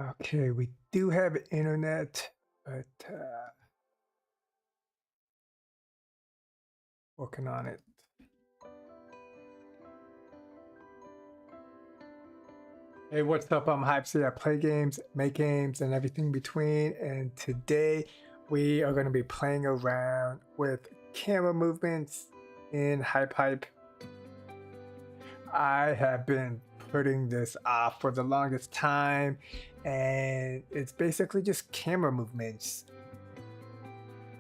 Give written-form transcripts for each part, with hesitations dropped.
Okay, we do have internet, but working on it. Hey, what's up? I'm Hype. So I play games, make games, and everything between. And today we are going to be playing around with camera movements in HypeHype. I have been putting this off for the longest time, and it's basically just camera movements.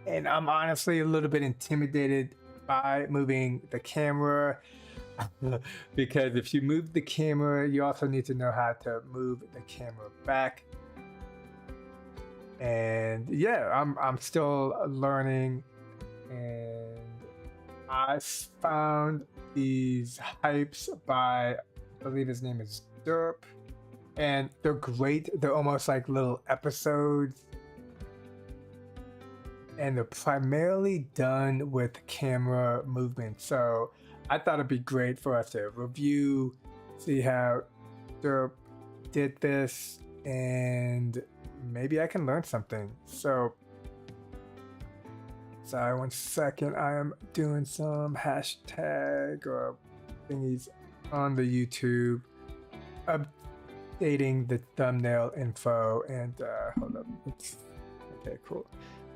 And I'm honestly a little bit intimidated by moving the camera because if you move the camera, you also need to know how to move the camera back. And yeah, I'm still learning, and I found these hypes by, I believe his name is Derp, and they're great. They're almost like little episodes, and they're primarily done with camera movement. So I thought it'd be great for us to review, see how Derp did this, and maybe I can learn something. So, sorry, 1 second. I am doing some hashtag or thingies on the YouTube, updating the thumbnail info, and hold up. Okay, cool.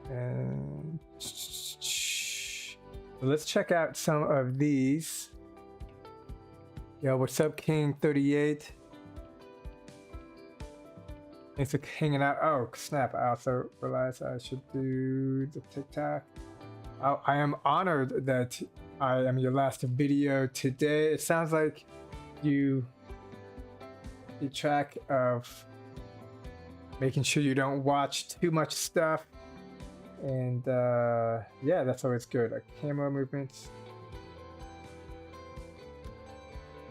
And so let's check out some of these. Yo, what's up, King38? Thanks for hanging out. Oh, snap. I also realized I should do the TikTok. Oh, I am honored that I am your last video today. It sounds like you keep track of making sure you don't watch too much stuff. And yeah, that's always good. Like camera movements.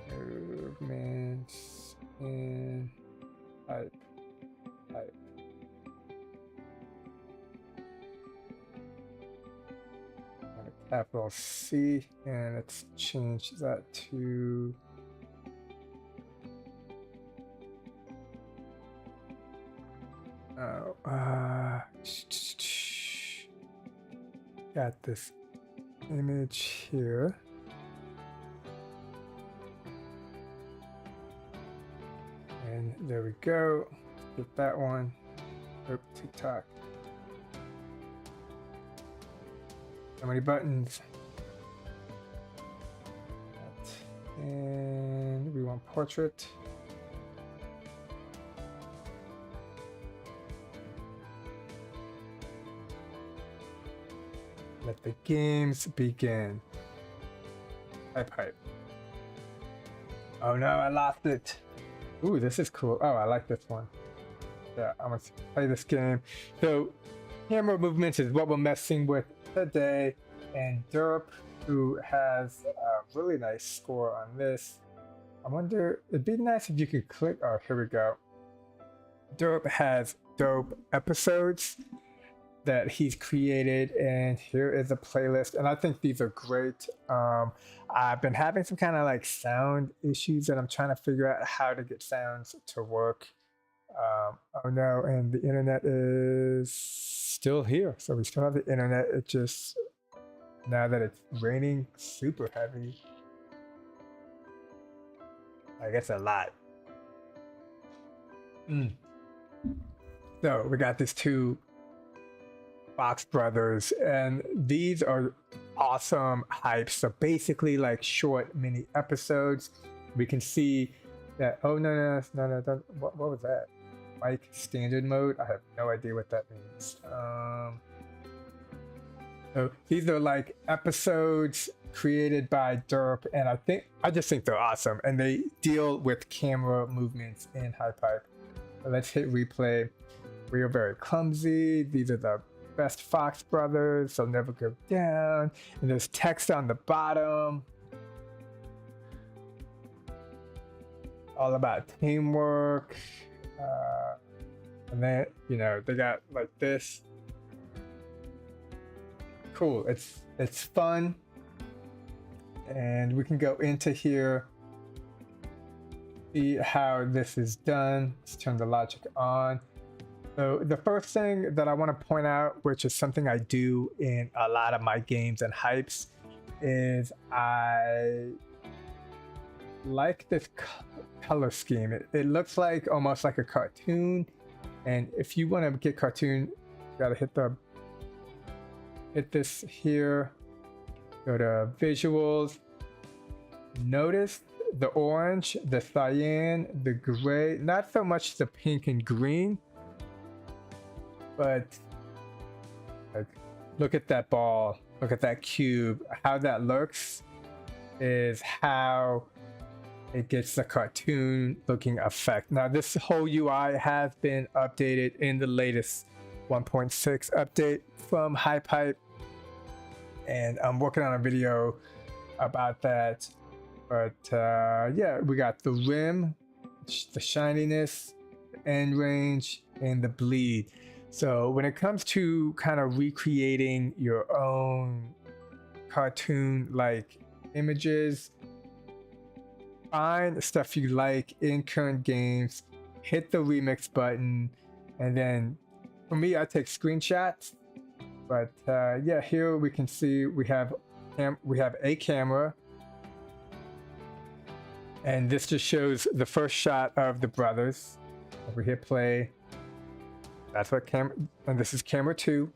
Movements and hype. Capital C, and let's change that to got this image here. And there we go. Get that one. Oh, TikTok. So many buttons. And we want portrait. Let the games begin. HypeHype. Oh no, I lost it. Ooh, this is cool. Oh, I like this one. Yeah, I'm gonna play this game. So, camera movements is what we're messing with today, and Derp, who has a really nice score on this. I wonder, it'd be nice if you could click. Oh, here we go. Derp has dope episodes that he's created, and here is a playlist, and I think these are great. I've been having some kind of like sound issues, and I'm trying to figure out how to get sounds to work. Oh no, and the internet is still here, so we still have the internet. It just, now that it's raining super heavy, I guess a lot. So we got these two Fox brothers, and these are awesome hypes. So basically like short mini episodes. We can see that, oh no, what was that? Mic standard mode? I have no idea what that means. So these are like episodes created by Derp, and I just think they're awesome, and they deal with camera movements in HypeHype. So let's hit replay. We are very clumsy. These are the best Fox brothers, so never go down. And there's text on the bottom. All about teamwork. And then, you know, they got like this. Cool, it's fun. And we can go into here see how this is done. Let's turn the logic on. So the first thing that I want to point out, which is something I do in a lot of my games and hypes, is I like this color scheme. It looks like almost like a cartoon, and if you want to get cartoon, you gotta hit this here, go to visuals. Notice the orange, the cyan, the gray, not so much the pink and green, but like, look at that ball, look at that cube. How that looks is how it gets the cartoon looking effect. Now this whole UI has been updated in the latest 1.6 update from HypeHype, and I'm working on a video about that. But yeah, we got the rim, the shininess, the end range, and the bleed. So when it comes to kind of recreating your own cartoon-like images, find stuff you like in current games, hit the remix button, and then for me, I take screenshots. But yeah, here we can see we have a camera. And this just shows the first shot of the brothers. Over here, play. That's what camera, and this is camera 2.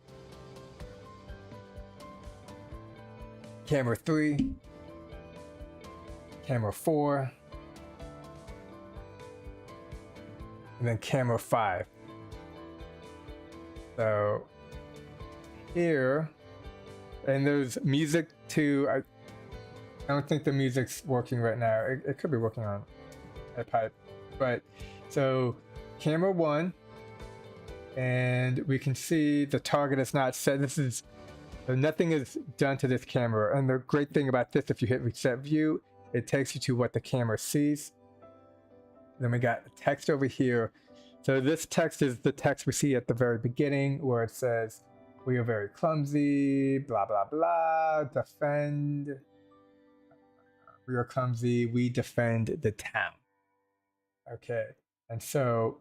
Camera 3. Camera 4. And then camera 5. So here, and there's music too. I don't think the music's working right now. It could be working on HypeHype. But so camera 1, and we can see the target is not set. So nothing is done to this camera. And the great thing about this, if you hit reset view, it takes you to what the camera sees. Then we got text over here. So this text is the text we see at the very beginning where it says, "We are very clumsy, blah, blah, blah, defend. We are clumsy, we defend the town." Okay, and so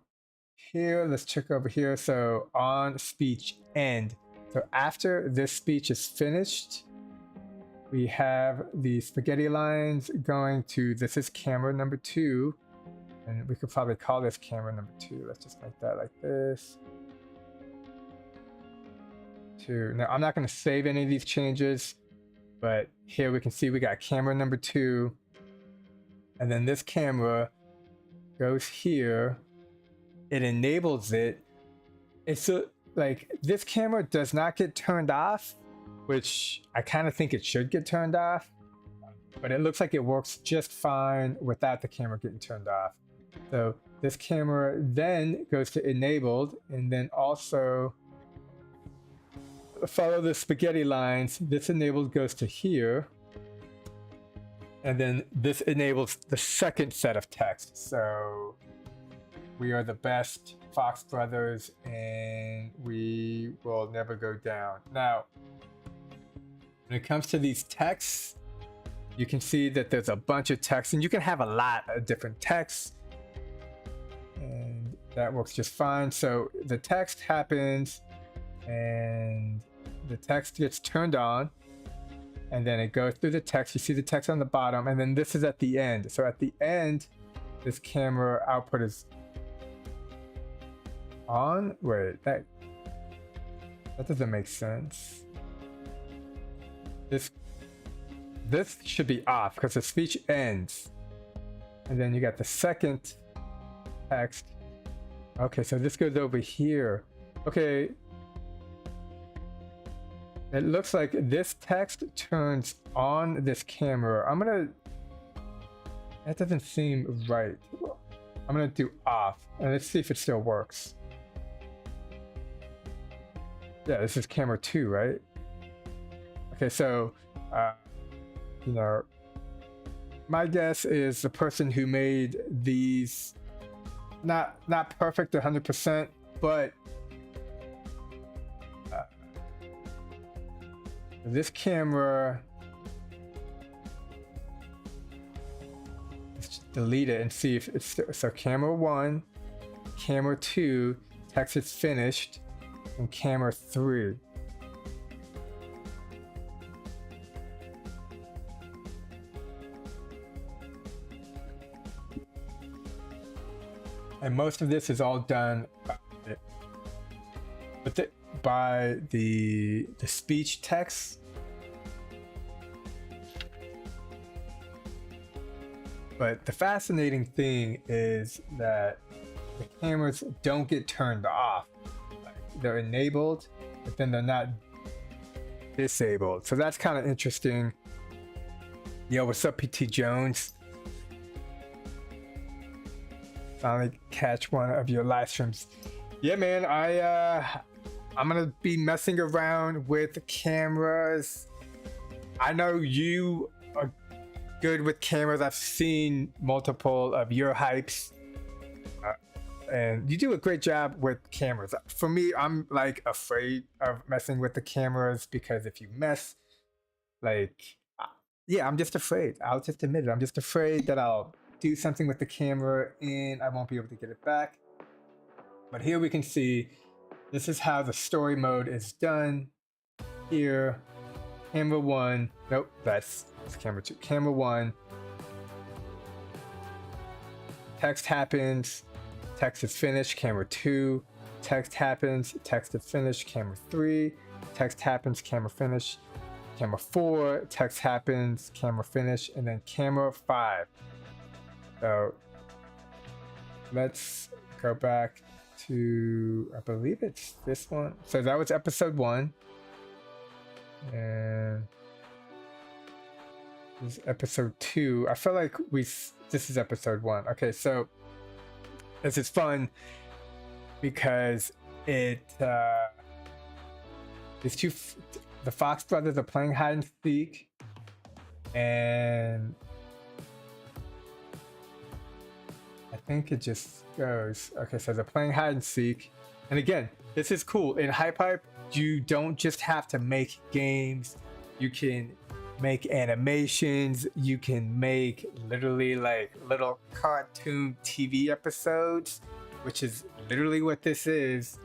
here, let's check over here. So on speech end. So after this speech is finished, we have the spaghetti lines going to, this is camera number 2. And we could probably call this camera number 2. Let's just make that like this. 2. Now, I'm not going to save any of these changes, but here we can see we got camera number 2. And then this camera goes here. It enables it. It's like this camera does not get turned off, which I kind of think it should get turned off, but it looks like it works just fine without the camera getting turned off. So this camera then goes to enabled, and then also follow the spaghetti lines. This enabled goes to here, and then this enables the second set of text. So we are the best Fox brothers, and we will never go down. Now, when it comes to these texts, you can see that there's a bunch of text, and you can have a lot of different texts, and that works just fine. So the text happens, and the text gets turned on, and then it goes through the text. You see the text on the bottom, and then this is at the end. So at the end, this camera output is on. Wait, that doesn't make sense. This should be off because the speech ends, and then you got the second text. Okay, so this goes over here. Okay, it looks like this text turns on this camera. That doesn't seem right. I'm gonna do off, and let's see if it still works. Yeah, this is camera 2, right? Okay, so you know, my guess is the person who made these, not perfect 100%, but this camera, delete it and see if it's so camera 1, camera 2, text is finished, and camera 3. And most of this is all done by the speech text. But the fascinating thing is that the cameras don't get turned off. Like, they're enabled, but then they're not disabled. So that's kind of interesting. Yo, what's up, PT Jones? Finally catch one of your live streams. Yeah, man, I'm gonna be messing around with cameras. I know you are good with cameras. I've seen multiple of your hypes, and you do a great job with cameras. For me, I'm like afraid of messing with the cameras because if you mess, like, yeah, I'm just afraid. I'll just admit it. I'm just afraid that I'll do something with the camera and I won't be able to get it back. But here we can see this is how the story mode is done. Here, camera 1, nope, that's camera 2. Camera 1, text happens, text is finished. Camera 2, text happens, text is finished. Camera 3, text happens, camera finish. Camera 4, text happens, camera finish, and then camera 5. So let's go back to, I believe it's this one. So that was episode 1. And this is episode 2. I feel like this is episode 1. Okay, so this is fun because the Fox brothers are playing hide and seek, and I think it just goes, okay, so they're playing hide and seek. And again, this is cool. In HypeHype, you don't just have to make games. You can make animations. You can make literally like little cartoon TV episodes, which is literally what this is.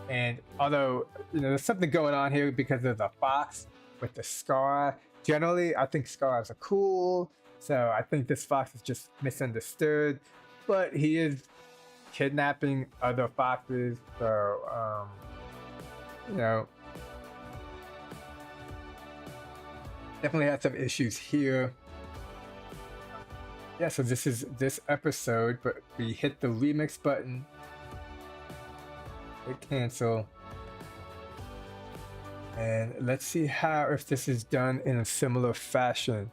And although, you know, there's something going on here because of the fox with the scar. Generally, I think scars are cool. So I think this fox is just misunderstood, but he is kidnapping other foxes. So, you know, definitely had some issues here. Yeah, so this is this episode, but we hit the remix button. Hit cancel. And let's see if this is done in a similar fashion.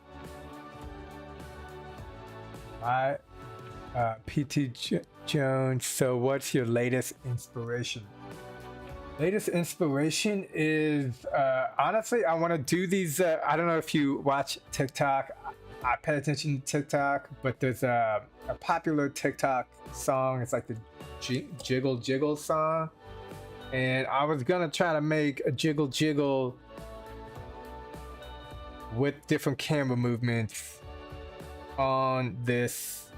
Hi, PT Jones. So what's your latest inspiration? Latest inspiration is, honestly, I want to do these, I don't know if you watch TikTok. I pay attention to TikTok, but there's a popular TikTok song. It's like the Jiggle Jiggle song. And I was gonna try to make a Jiggle Jiggle with different camera movements on this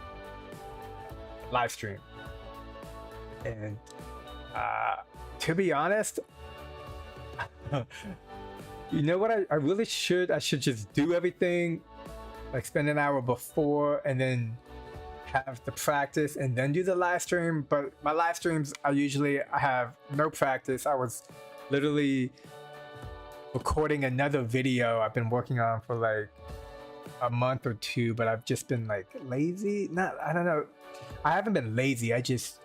live stream. And to be honest, you know what I really should? I should just do everything, like spend an hour before and then have the practice and then do the live stream. But my live streams, I have no practice. I was literally recording another video I've been working on for like a month or two, but I've just been like lazy. I don't know. I haven't been lazy. I just,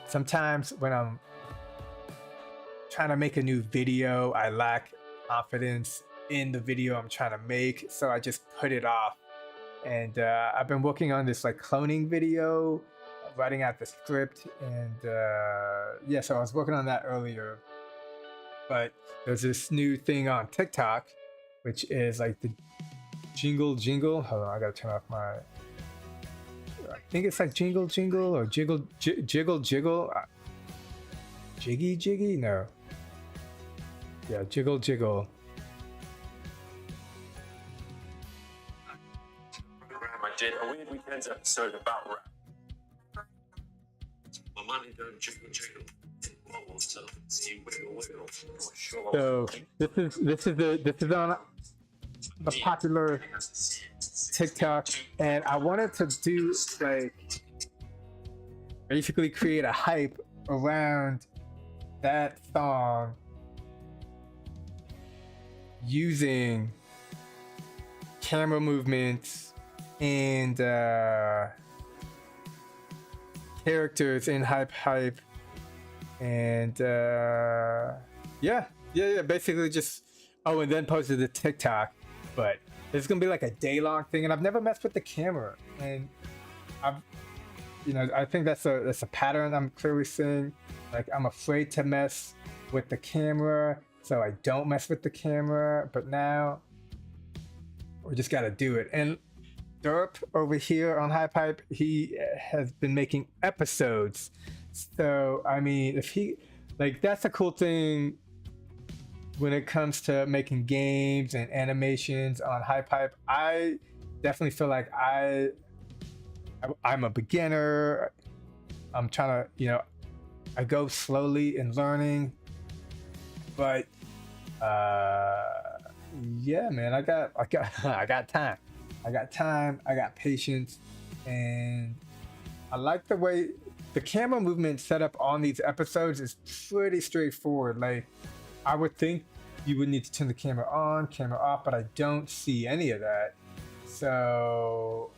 sometimes when I'm trying to make a new video, I lack confidence in the video I'm trying to make. So I just put it off. And I've been working on this like cloning video, writing out the script, and yeah, so I was working on that earlier. But there's this new thing on TikTok, which is like the jingle jingle. Hold on, I gotta turn off my. I think it's like jingle jingle or jiggle jiggle jiggle. Jiggy jiggy? No. Yeah, jiggle jiggle. Did a weird weekend Today's episode about rap. My money don't jiggle jiggle. So this is on a popular TikTok, and I wanted to do like basically create a hype around that song using camera movements and characters in HypeHype, and yeah, basically just and then posted the TikTok. But it's gonna be like a day-long thing, and I've never messed with the camera, and I think that's a pattern I'm clearly seeing. Like, I'm afraid to mess with the camera, so I don't mess with the camera. But now we just gotta do it. And Derp over here on HypeHype, he has been making episodes. So I mean, if he that's a cool thing when it comes to making games and animations on HypeHype. I definitely feel like I'm a beginner. I'm trying to, I go slowly in learning, but yeah, man, I got time. I got time. I got patience, and I like the way the camera movement set up on these episodes is pretty straightforward. Like, I would think you would need to turn the camera on, camera off, but I don't see any of that. So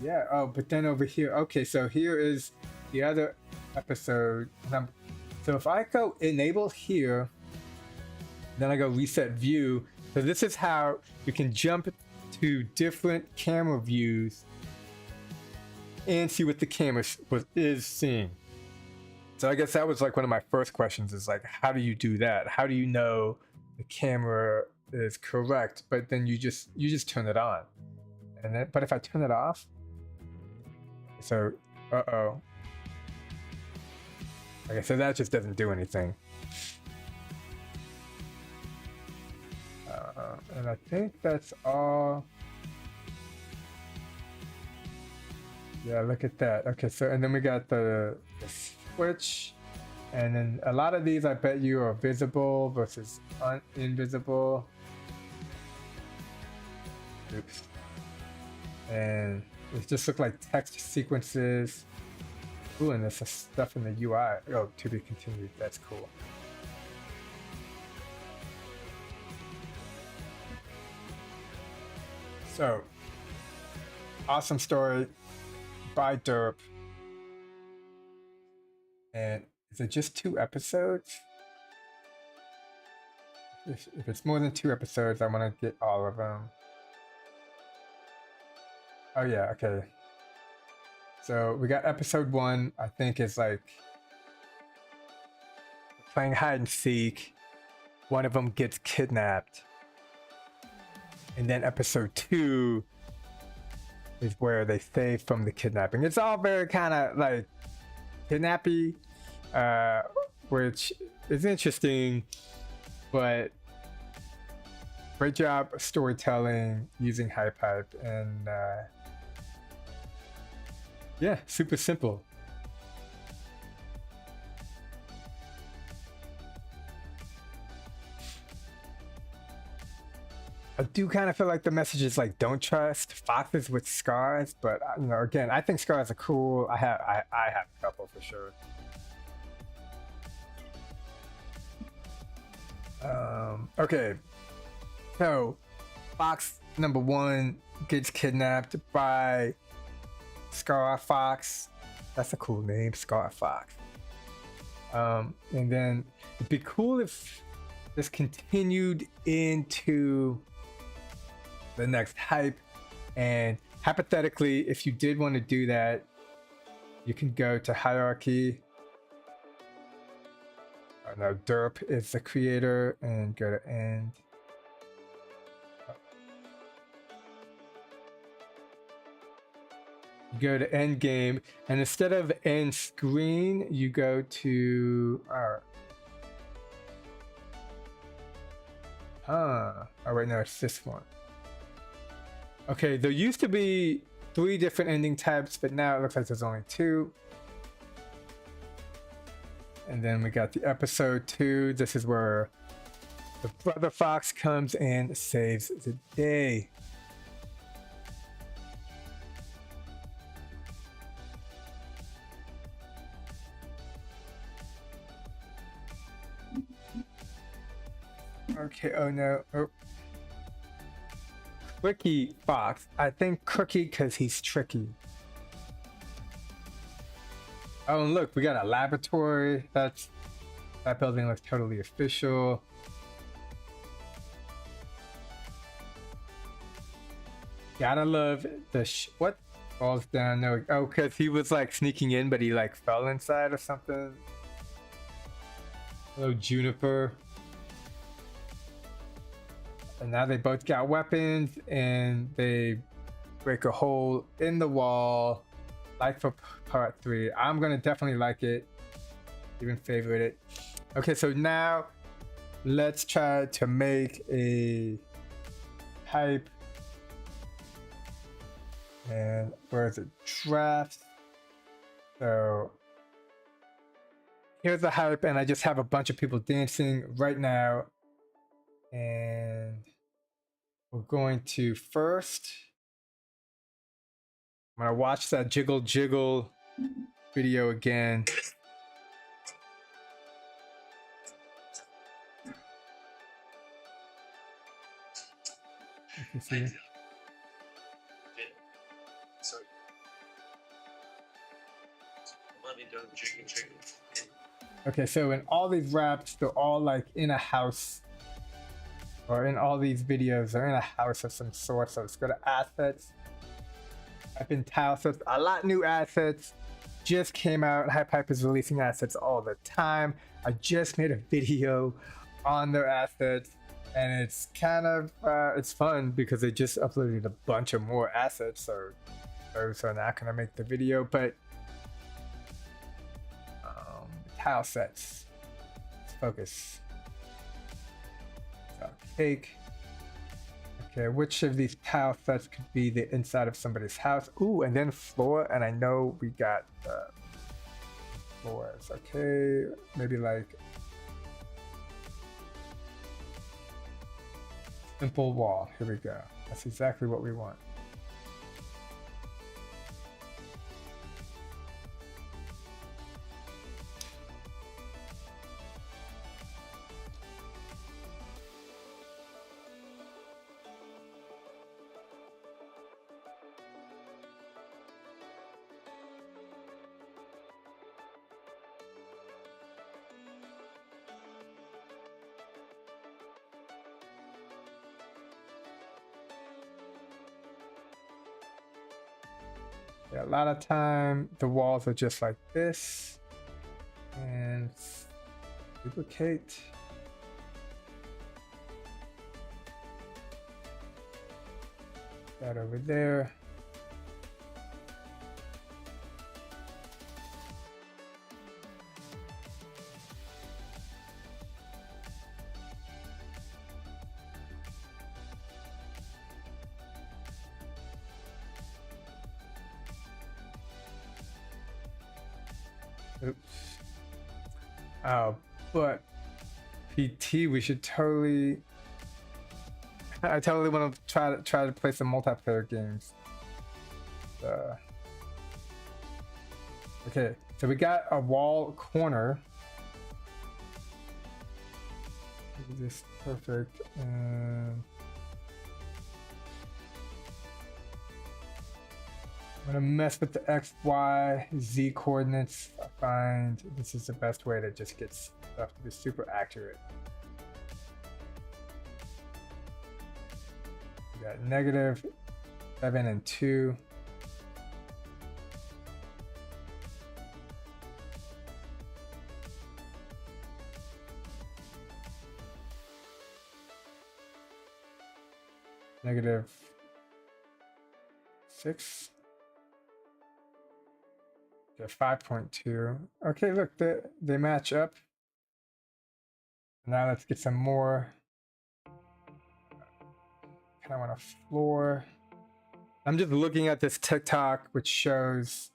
yeah. Oh, but then over here, okay, so here is the other episode. So if I go enable here, then I go reset view. So this is how you can jump to different camera views and see what the camera is seeing. So I guess that was like one of my first questions, is like, how do you do that? How do you know the camera is correct? But then you just turn it on. And then, but if I turn it off, so okay, so that just doesn't do anything. And I think that's all. Yeah, look at that. Okay, so and then we got the switch, and then a lot of these I bet you are visible versus invisible. Oops. And it just look like text sequences. Ooh, and there's some stuff in the UI. Oh, to be continued. That's cool. So, awesome story by Derp. And is it just 2 episodes? If it's more than 2 episodes, I want to get all of them. Oh yeah, okay. So we got episode 1, I think is like playing hide and seek. One of them gets kidnapped. And then episode 2 is where they save from the kidnapping. It's all very kind of like kidnappy, which is interesting, but great job storytelling using HypeHype, and yeah, super simple. I do kind of feel like the message is like, don't trust foxes with scars, but again, I think scars are cool. I have a couple for sure. Okay, so fox number 1 gets kidnapped by Scar Fox. That's a cool name, Scar Fox. And then it'd be cool if this continued into the next hype, and hypothetically, if you did want to do that, you can go to hierarchy. No, Derp is the creator, and go to end. Go to end game, and instead of end screen, you go to oh wait, no, it's this one. Okay, there used to be 3 different ending types, but now it looks like there's only 2. And then we got the episode 2. This is where the brother fox comes and saves the day. Okay, oh no. Oh. Tricky Fox. I think Cookie because he's tricky. Oh, and look, we got a laboratory. That building looks totally official. Gotta love the what falls down? No, oh, because he was like sneaking in, but he like fell inside or something. Hello, Juniper. And now they both got weapons and they break a hole in the wall. Like for part 3. I'm gonna definitely like it. Even favorite it. Okay, so now let's try to make a hype. And where's the draft? So here's the hype, and I just have a bunch of people dancing right now. And we're going to first, I'm gonna watch that jiggle jiggle video again. You can see. Sorry. Money don't chicken chicken. Okay, so in all these raps, they're all like in a house. Or in all these videos, they're in a house of some sort. So let's go to assets. I've been tile sets, a lot new assets just came out. HypeHype is releasing assets all the time. I just made a video on their assets, and it's kind of it's fun because they just uploaded a bunch of more assets. So I'm not gonna make the video, but tile sets. Let's focus. Cake. Okay, which of these tile sets could be the inside of somebody's house? Ooh, and then floor, and I know we got floors. Okay, maybe like simple wall. Here we go. That's exactly what we want. Yeah, a lot of time the walls are just like this, and duplicate. That over there. Oops. Oh, but PT, we should totally. I totally want to try to play some multiplayer games. Okay, so we got a wall corner. This is perfect. And I'm gonna mess with the X, Y, Z coordinates. I find this is the best way to just get stuff to be super accurate. We got -7 and 2. -6. Yeah, 5.2. Okay, look, they match up. Now let's get some more. Kind of want a floor. I'm just looking at this TikTok, which shows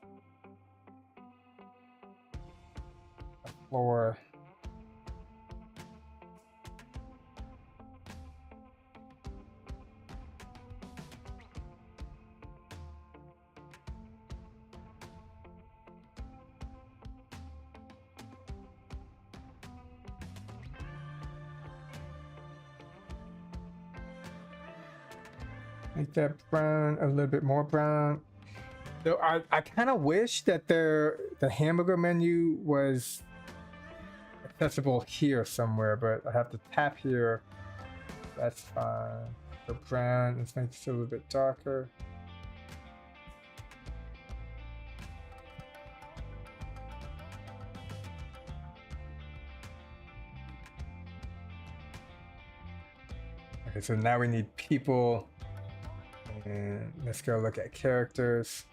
a floor. Make that brown, a little bit more brown. So I kind of wish that the hamburger menu was accessible here somewhere, but I have to tap here. That's fine. So brown, let's make it a little bit darker. Okay, so now we need people. And let's go look at characters.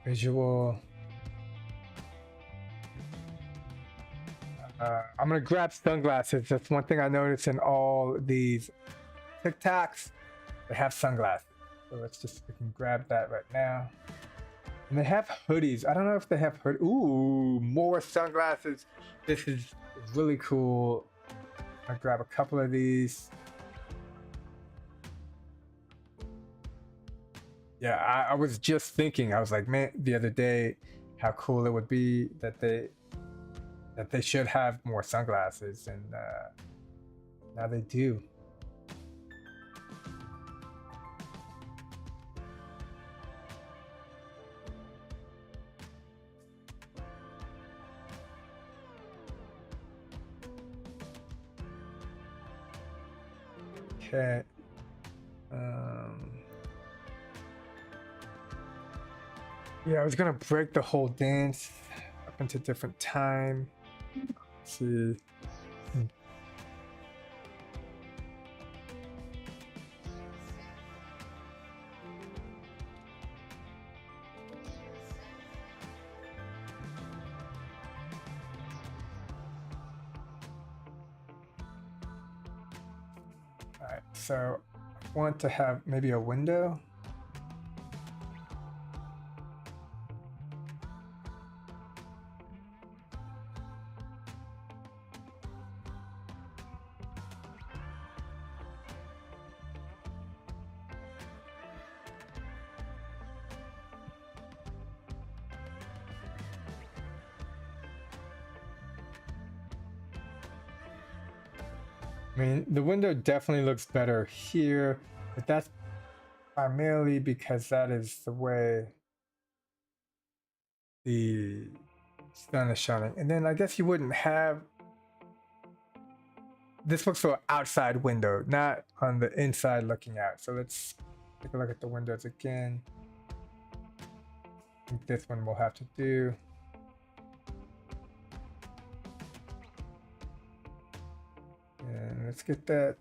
Visual. I'm gonna grab sunglasses. That's one thing I noticed in all these TikToks. They have sunglasses. So let's just, we can grab that right now. And they have hoodies. I don't know if they have hoodies. Ooh, more sunglasses. This is really cool. I'm gonna grab a couple of these. Yeah, I was just thinking, I was like, man, the other day, how cool it would be that they should have more sunglasses, and now they do. Okay. Yeah, I was gonna break the whole dance up into different time. Let's see. All right, so I want to have maybe a window. I mean, the window definitely looks better here, but that's primarily because that is the way the sun is shining. And then I guess you wouldn't have, this looks for an outside window, not on the inside looking out. So let's take a look at the windows again. I think this one we'll have to do. And let's get that.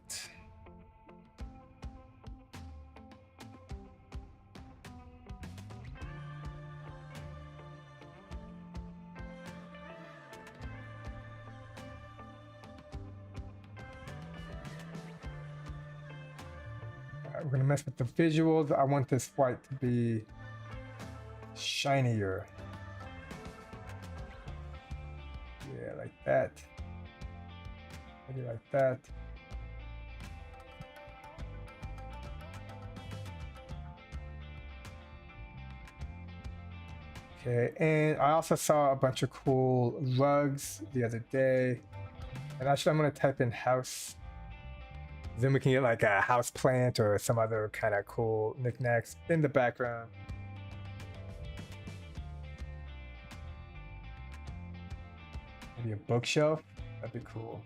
We're gonna mess with the visuals. I want this white to be shinier. Yeah, like that. Maybe like that. Okay, and I also saw a bunch of cool rugs the other day. And actually I'm gonna type in house. Then we can get like a house plant or some other kind of cool knickknacks in the background. Maybe a bookshelf, that'd be cool.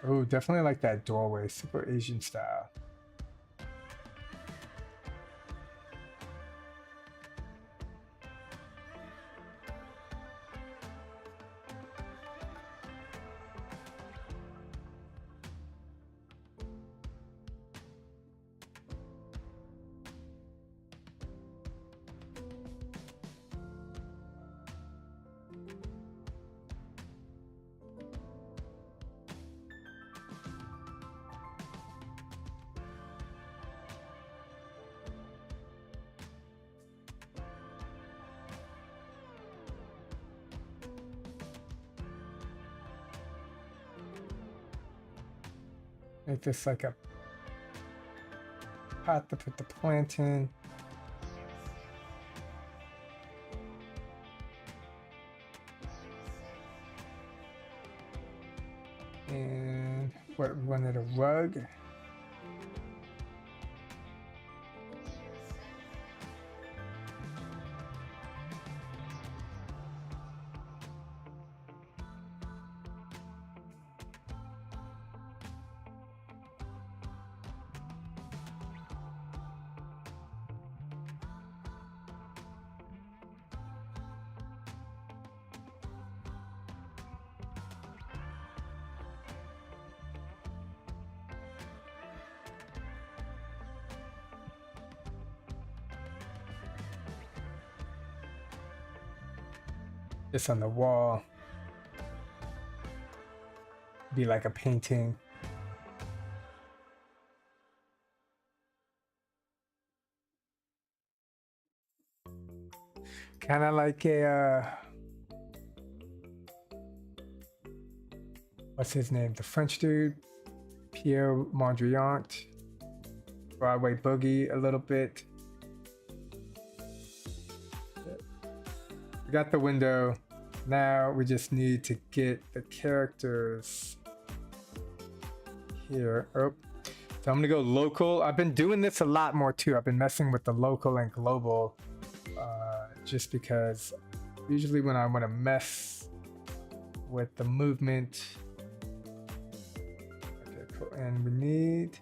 Oh, definitely like that doorway, super Asian style. Make this like a pot to put the plant in. And what we wanted a rug. This on the wall. Be like a painting. Kind of like a, what's his name? The French dude, Pierre Mondrian. Broadway Boogie a little bit. We got the window. Now we just need to get the characters here. Oh, so I'm gonna go local. I've been doing this a lot more too. I've been messing with the local and global just because usually when I want to mess with the movement. Okay, cool. And we need,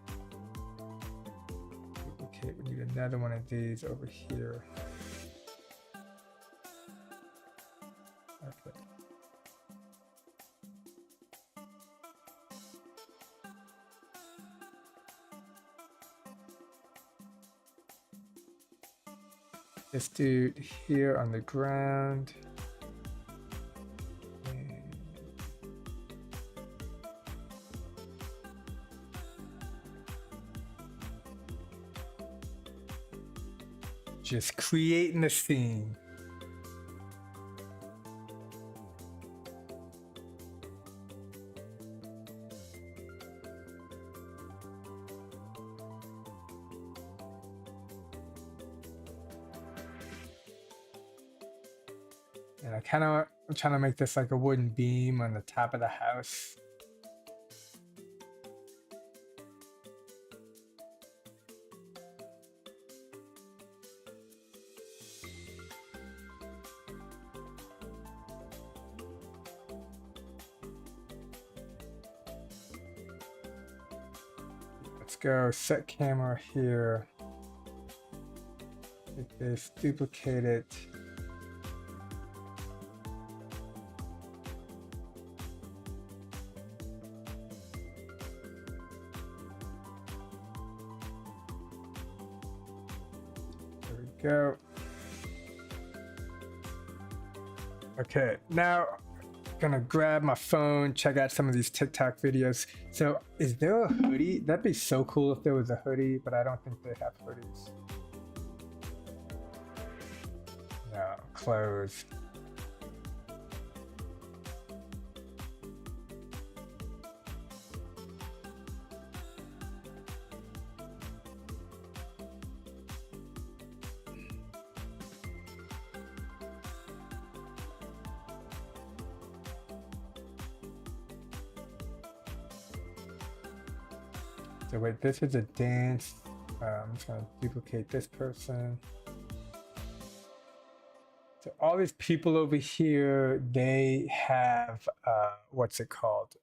okay, we need another one of these over here. Okay. This dude here on the ground. Just creating the scene. And I'm trying to make this like a wooden beam on the top of the house. Let's go set camera here. Take this, duplicate it. Go. Okay, now I'm gonna grab my phone, check out some of these TikTok videos. So is there a hoodie? That'd be so cool if there was a hoodie, but I don't think they have hoodies. No, clothes. So wait, this is a dance. I'm just gonna duplicate this person. So all these people over here, they have, what's it called?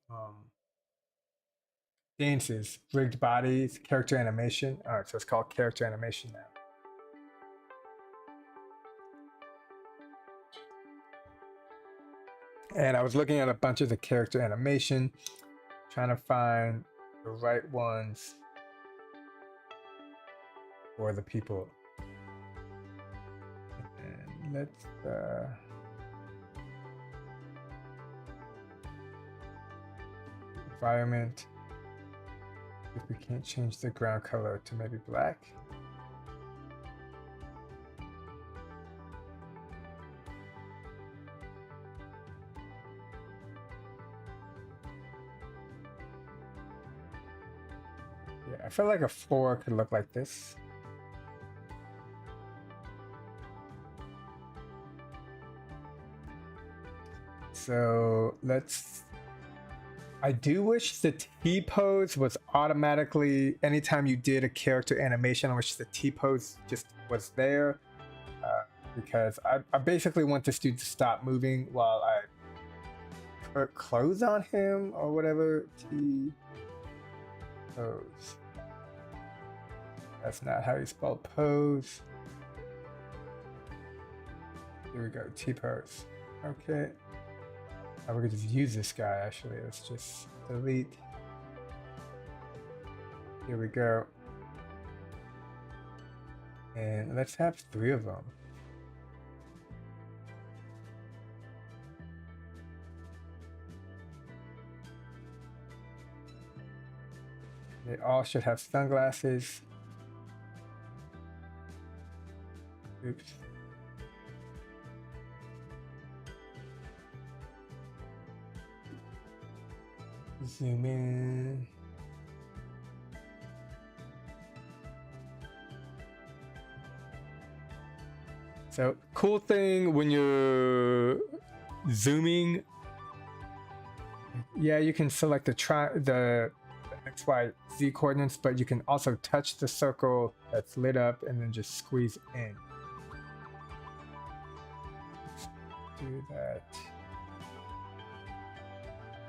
Dances, rigged bodies, character animation. All right, so it's called character animation now. And I was looking at a bunch of the character animation, trying to find the right ones for the people. And let's environment. If we can't change the ground color to maybe black. Yeah, I feel like a 4 could look like this. So let's. I do wish the T pose was automatically anytime you did a character animation. I wish the T pose just was there, because I basically want this dude to stop moving while I put clothes on him or whatever. T pose. That's not how you spell pose. Here we go. T pose. Okay. We could just use this guy actually. Let's just delete. Here we go. And let's have 3 of them. They all should have sunglasses. Oops. Zoom in. So cool thing when you're zooming, yeah, you can select the XYZ coordinates, but you can also touch the circle that's lit up and then just squeeze in. Let's do that.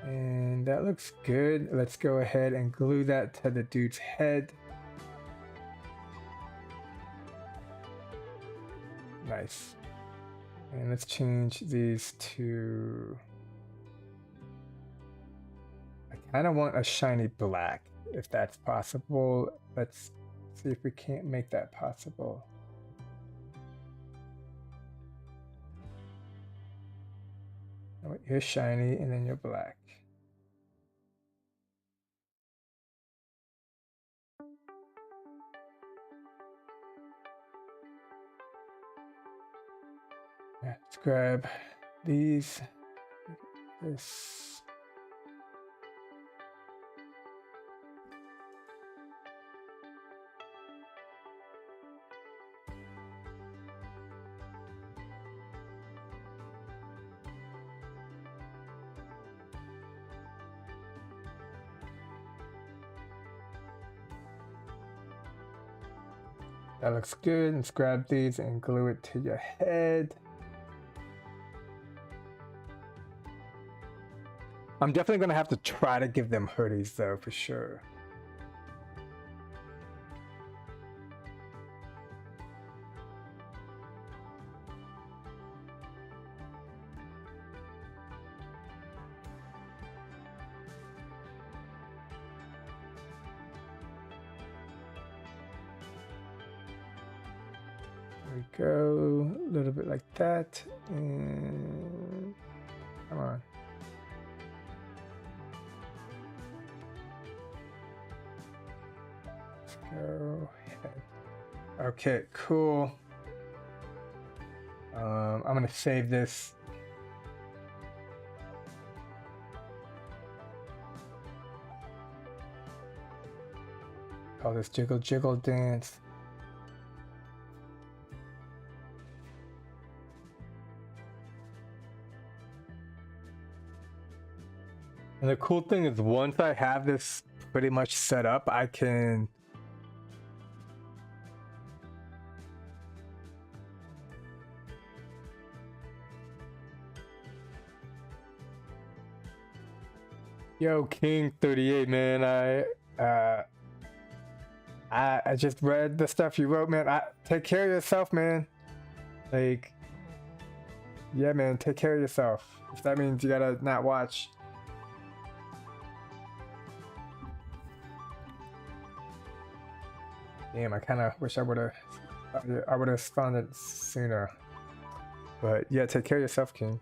And that looks good. Let's go ahead and glue that to the dude's head. Nice. And let's change these to... I kind of want a shiny black, if that's possible. Let's see if we can't make that possible. Oh, you're shiny and then you're black. Let's grab these. This. That looks good. Let's grab these and glue it to your head. I'm definitely going to have to try to give them hoodies though, for sure. There we go, a little bit like that, and come on. Go ahead. Okay, cool. I'm gonna save this. Call this Jiggle Jiggle Dance. And the cool thing is once I have this pretty much set up, I can Yo, King 38, man. I just read the stuff you wrote, man. Take care of yourself, man. Like, yeah, man, take care of yourself. If that means you gotta not watch. Damn, I kind of wish I would have responded sooner. But yeah, take care of yourself, King.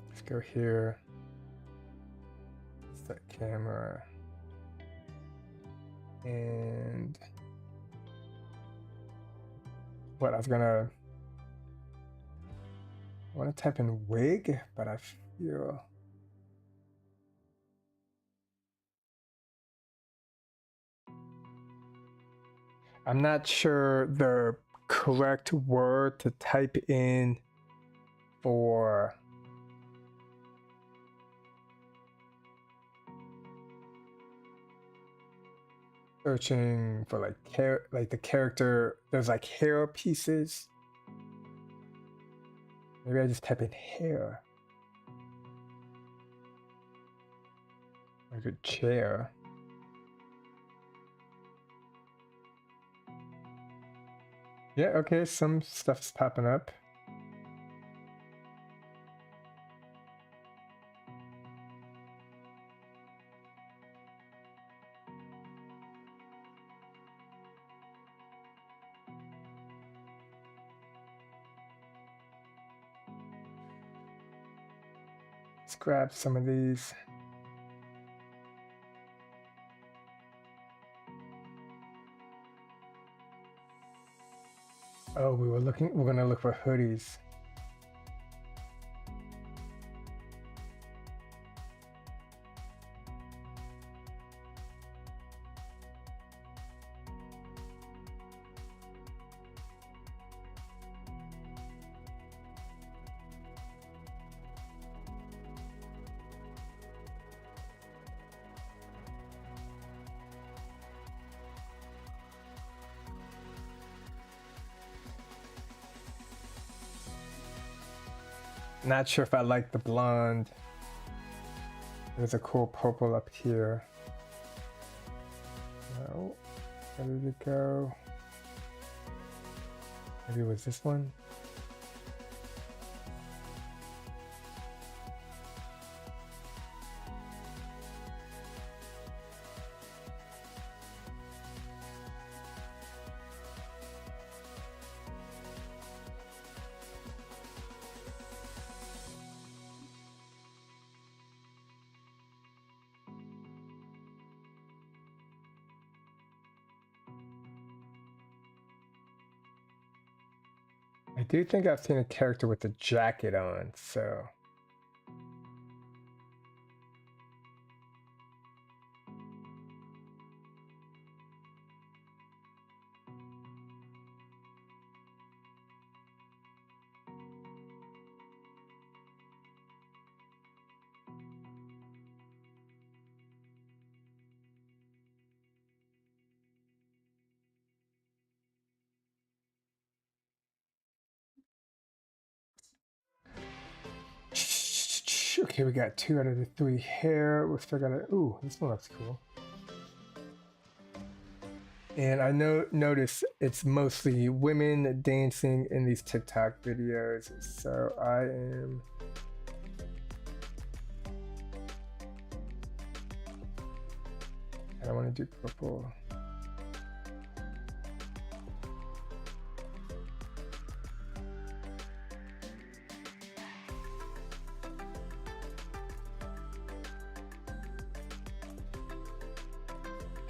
Let's go here. Set camera. And what I want to type in wig, but I feel I'm not sure the correct word to type in for searching for like the character. There's like hair pieces. Maybe I just type in hair. Like a chair. Yeah, okay, some stuff's popping up. Let's grab some of these. Oh, we're gonna look for hoodies. Not sure if I like the blonde. There's a cool purple up here. No, where did it go? Maybe it was this one. I do think I've seen a character with a jacket on, so. Okay, we got 2 out of the 3 hair. We're still gonna. Ooh, this one looks cool. And I notice it's mostly women dancing in these TikTok videos. So I want to do purple.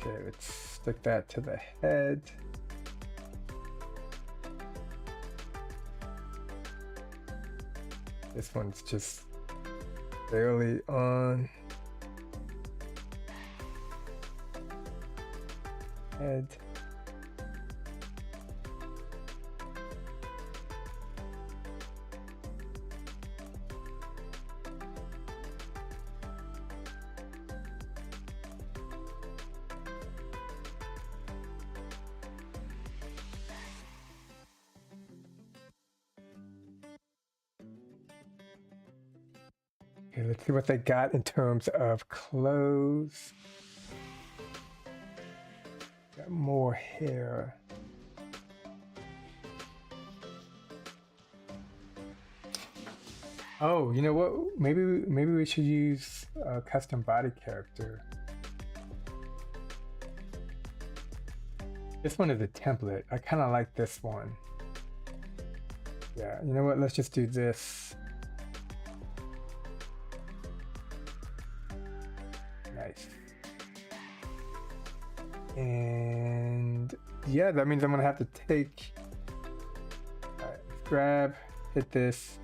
Okay, let's stick that to the head. This one's just barely on. Head. Okay, let's see what they got in terms of clothes. Got more hair. Oh, you know what? Maybe we should use a custom body character. This one is a template. I kind of like this one. Yeah, you know what? Let's just do this. Nice. And yeah, that means I'm gonna have to take, grab, hit this,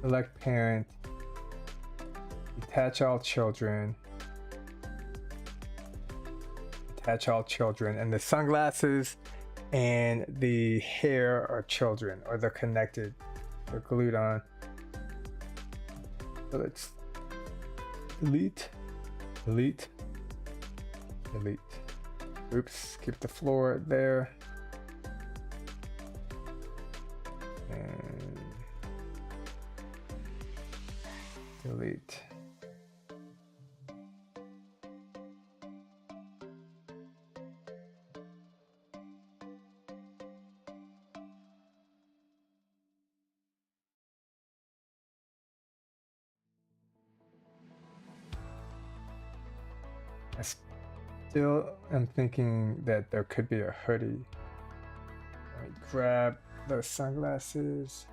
select parent, attach all children, and the sunglasses and the hair are children, or they're connected, they're glued on. So let's delete. Oops, keep the floor there. And delete. I still am thinking that there could be a hoodie. Let me grab those sunglasses.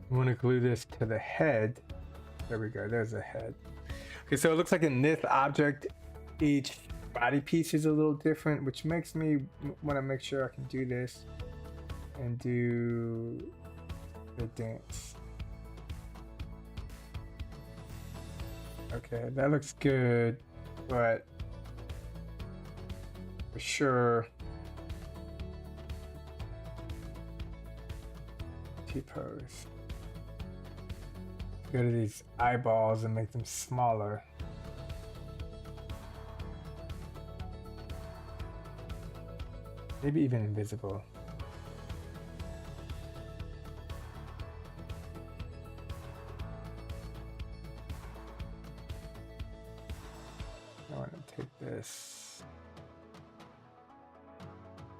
I want to glue this to the head. There we go, there's the head. Okay, so it looks like in this object, each body piece is a little different, which makes me want to make sure I can do this and do the dance. Okay, that looks good, but for sure, T-pose. Go to these eyeballs and make them smaller. Maybe even invisible. I want to take this.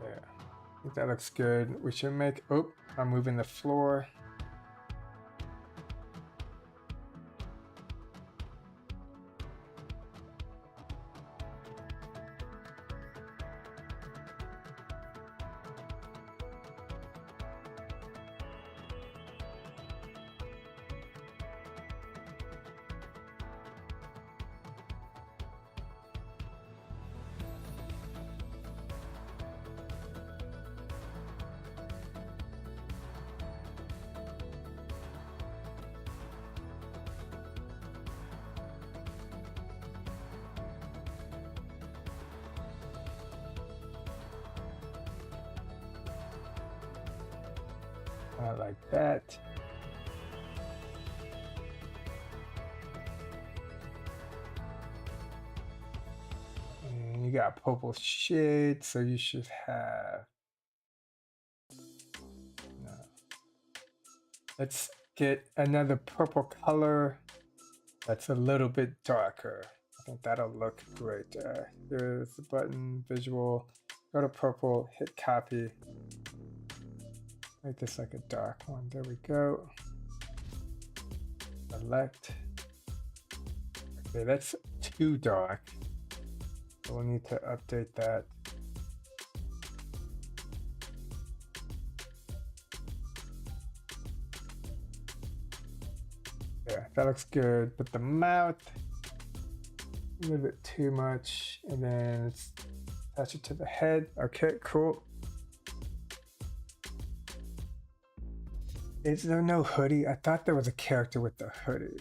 There. I think that looks good. We should make, oh, I'm moving the floor. Like that. And you got purple shade, so you should have. No. Let's get another purple color that's a little bit darker. I think that'll look great. Here's the button, visual. Go to purple, hit copy. Make this like a dark one. There we go. Select. Okay, that's too dark. So we'll need to update that. Yeah, that looks good. But the mouth, a little bit too much. And then let's attach it to the head. Okay, cool. Is there no hoodie? I thought there was a character with the hoodie.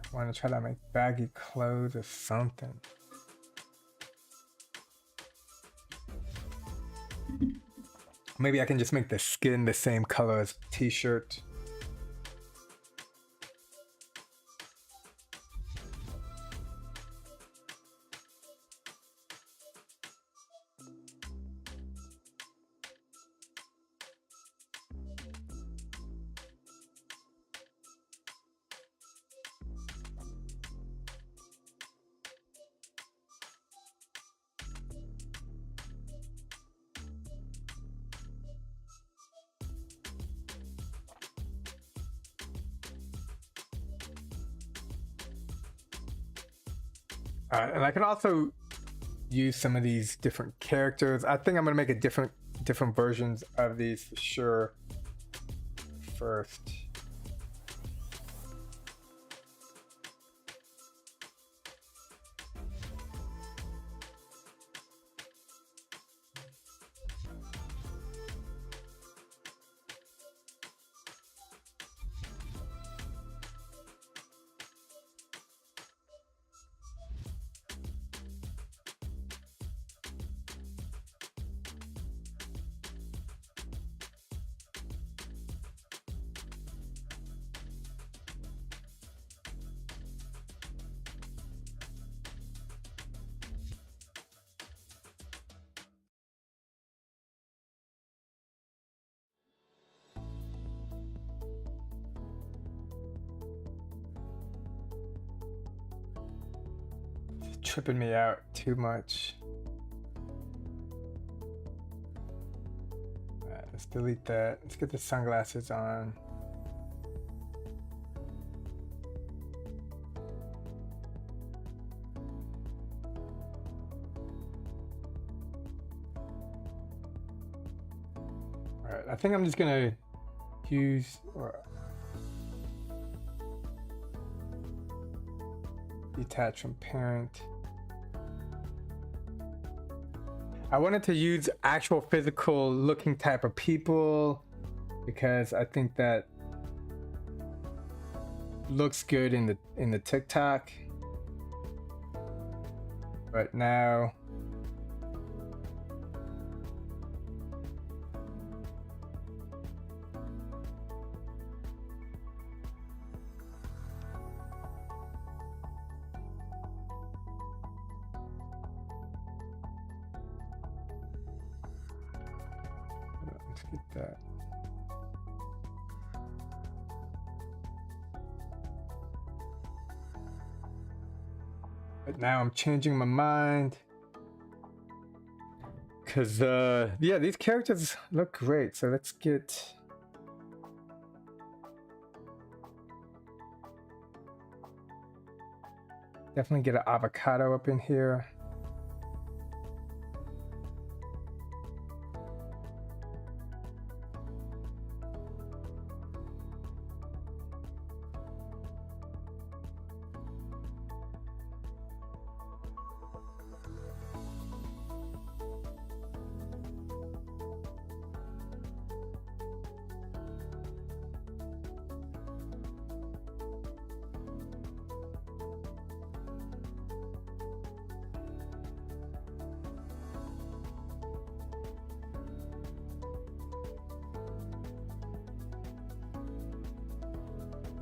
I want to try to make baggy clothes or something. Maybe I can just make the skin the same color as the t-shirt. And I can also use some of these different characters. I think I'm gonna make a different versions of these for sure. First. Tripping me out too much. Alright, let's delete that. Let's get the sunglasses on. Alright, I think I'm just gonna use detach from parent. I wanted to use actual physical looking type of people because I think that looks good in the TikTok. But now let's get that. But now I'm changing my mind because yeah, these characters look great. So let's get definitely get an avocado up in here.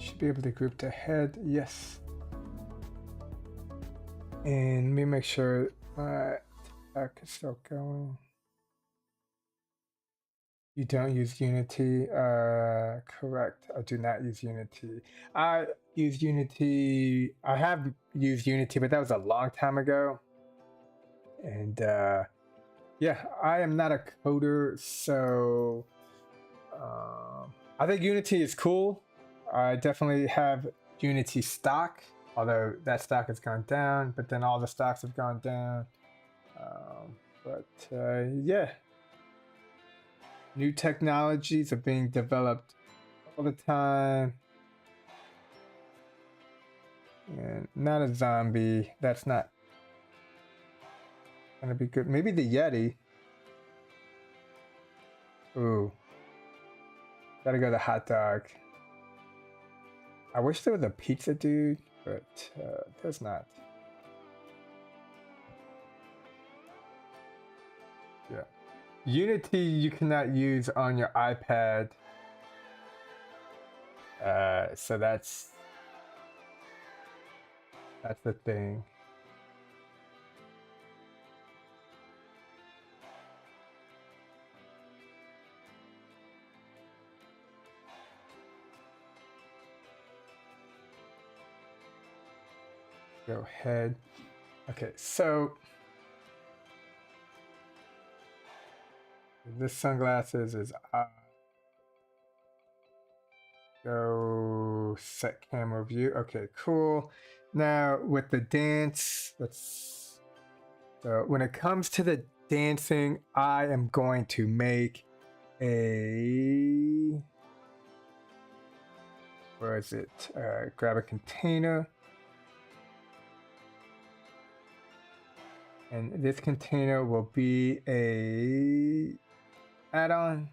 Should be able to group the head, yes. And let me make sure my back is still going. You don't use Unity? Correct. I do not use Unity. I use Unity. I have used Unity, but that was a long time ago. And yeah, I am not a coder, so I think Unity is cool. I definitely have Unity stock, although that stock has gone down, but then all the stocks have gone down. Yeah, new technologies are being developed all the time. And not a zombie. That's not gonna be good. Maybe the Yeti. Ooh. Gotta go the hot dog. I wish there was a pizza dude, but there's not. Yeah. Unity you cannot use on your iPad. So that's the thing. Go ahead. Okay, so this sunglasses is go set camera view. Okay, cool. Now with the dance, so when it comes to the dancing, I am going to make a, where is it? Grab a container. And this container will be a add-on.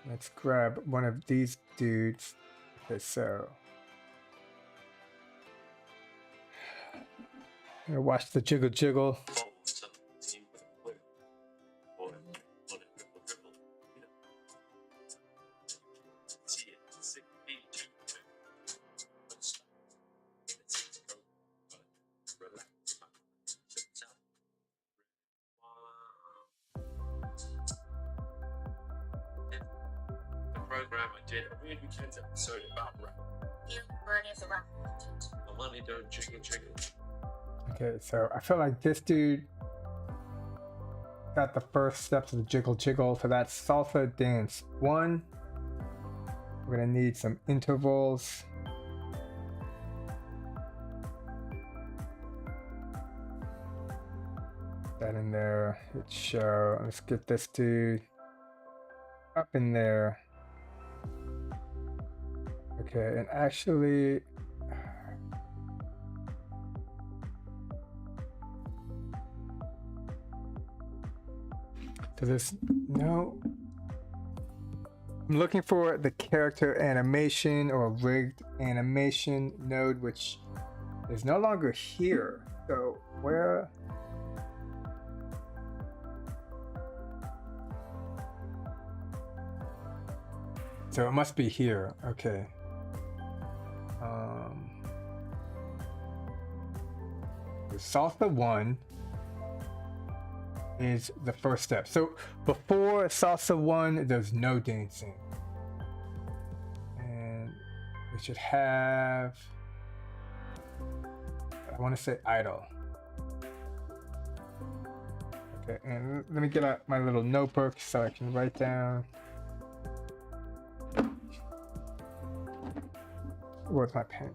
Let's grab one of these dudes. Okay, so I'm gonna watch the jiggle jiggle. Program I did a really intense episode about rap. My money don't jiggle jiggle. Okay, so I feel like this dude got the first steps of the jiggle jiggle, so that's salsa dance 1. We're gonna need some intervals. That in there, hit show. Let's get this dude up in there. Okay, and actually, so there's no, I'm looking for the character animation or rigged animation node, which is no longer here. So where? So it must be here. Okay. The salsa 1 is the first step. So before salsa 1, there's no dancing. And we should have, I want to say idle. Okay, and let me get out my little notebook so I can write down. Where's my pen?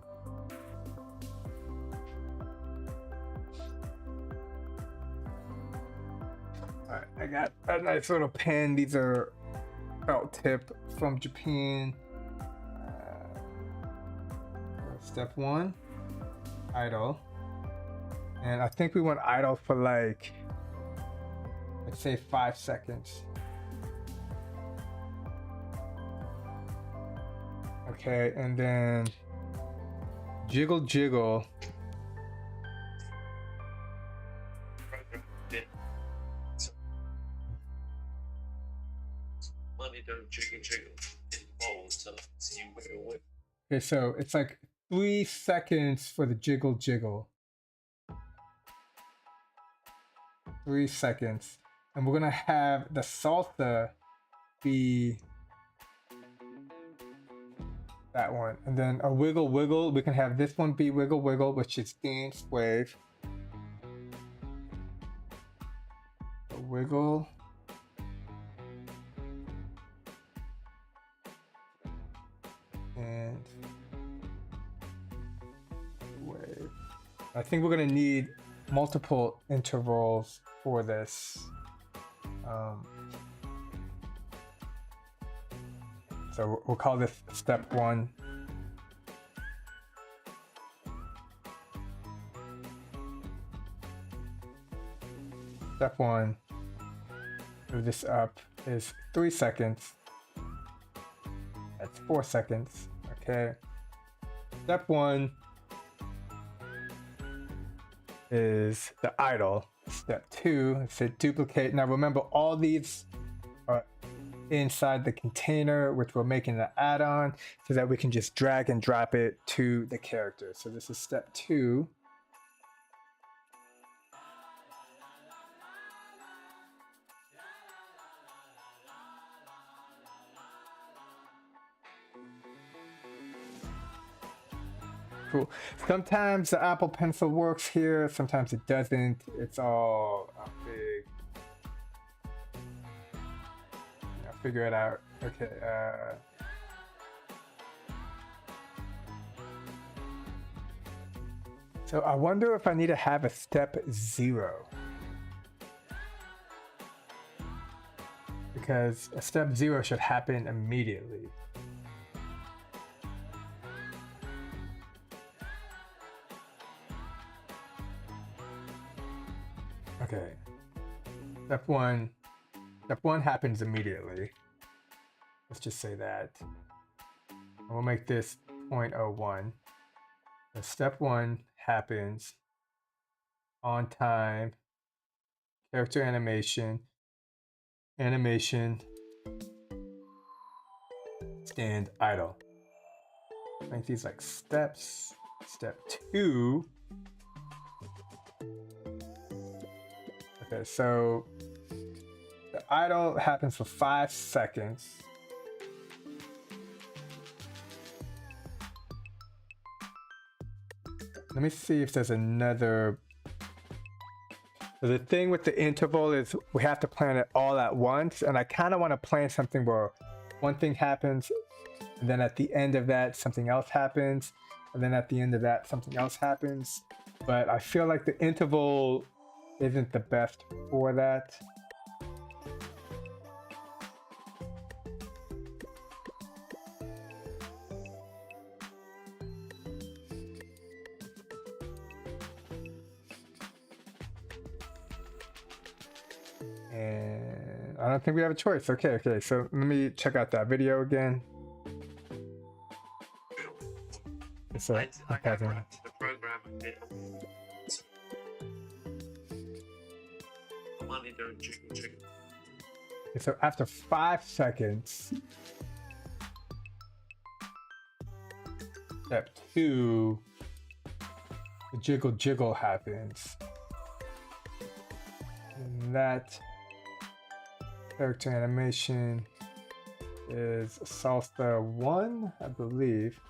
Alright, I got a nice little pen. These are felt tip from Japan. Step 1, idle. And I think we want idle for like, let's say 5 seconds. Okay, and then jiggle jiggle. Money don't jiggle jiggle. It rolls to see where. Okay, so it's like 3 seconds for the jiggle jiggle. 3 seconds. And we're gonna have the salsa be that one. And then a wiggle wiggle, we can have this one be wiggle wiggle, which is dance wave. A wiggle. And wave. I think we're gonna need multiple intervals for this. So we'll call this step 1. Step 1, move this up, is 3 seconds. That's 4 seconds, okay. Step 1 is the idle. Step 2 is to duplicate. Now remember, all these are inside the container, which we're making the add-on, so that we can just drag and drop it to the character. So this is step 2. Cool. Sometimes the Apple Pencil works here, sometimes it doesn't. It's all big. I'll figure it out. Okay. So I wonder if I need to have a step 0. Because a step 0 should happen immediately. Okay. Step 1 happens immediately. Let's just say that. And we'll make this 0.01. So step 1 happens on time. Character animation. Animation. Stand idle. Make these like steps. Step 2. Okay, so the idle happens for 5 seconds. Let me see if there's another. So the thing with the interval is we have to plan it all at once, and I kind of want to plan something where one thing happens, and then at the end of that something else happens, and then at the end of that something else happens. But I feel like the interval isn't the best for that. And I don't think we have a choice. Okay, so let me check out that video again. It's I have to the program again. Money don't jiggle jiggle. Okay, so after 5 seconds, step 2, the jiggle jiggle happens. And that character animation is salsa 1, I believe.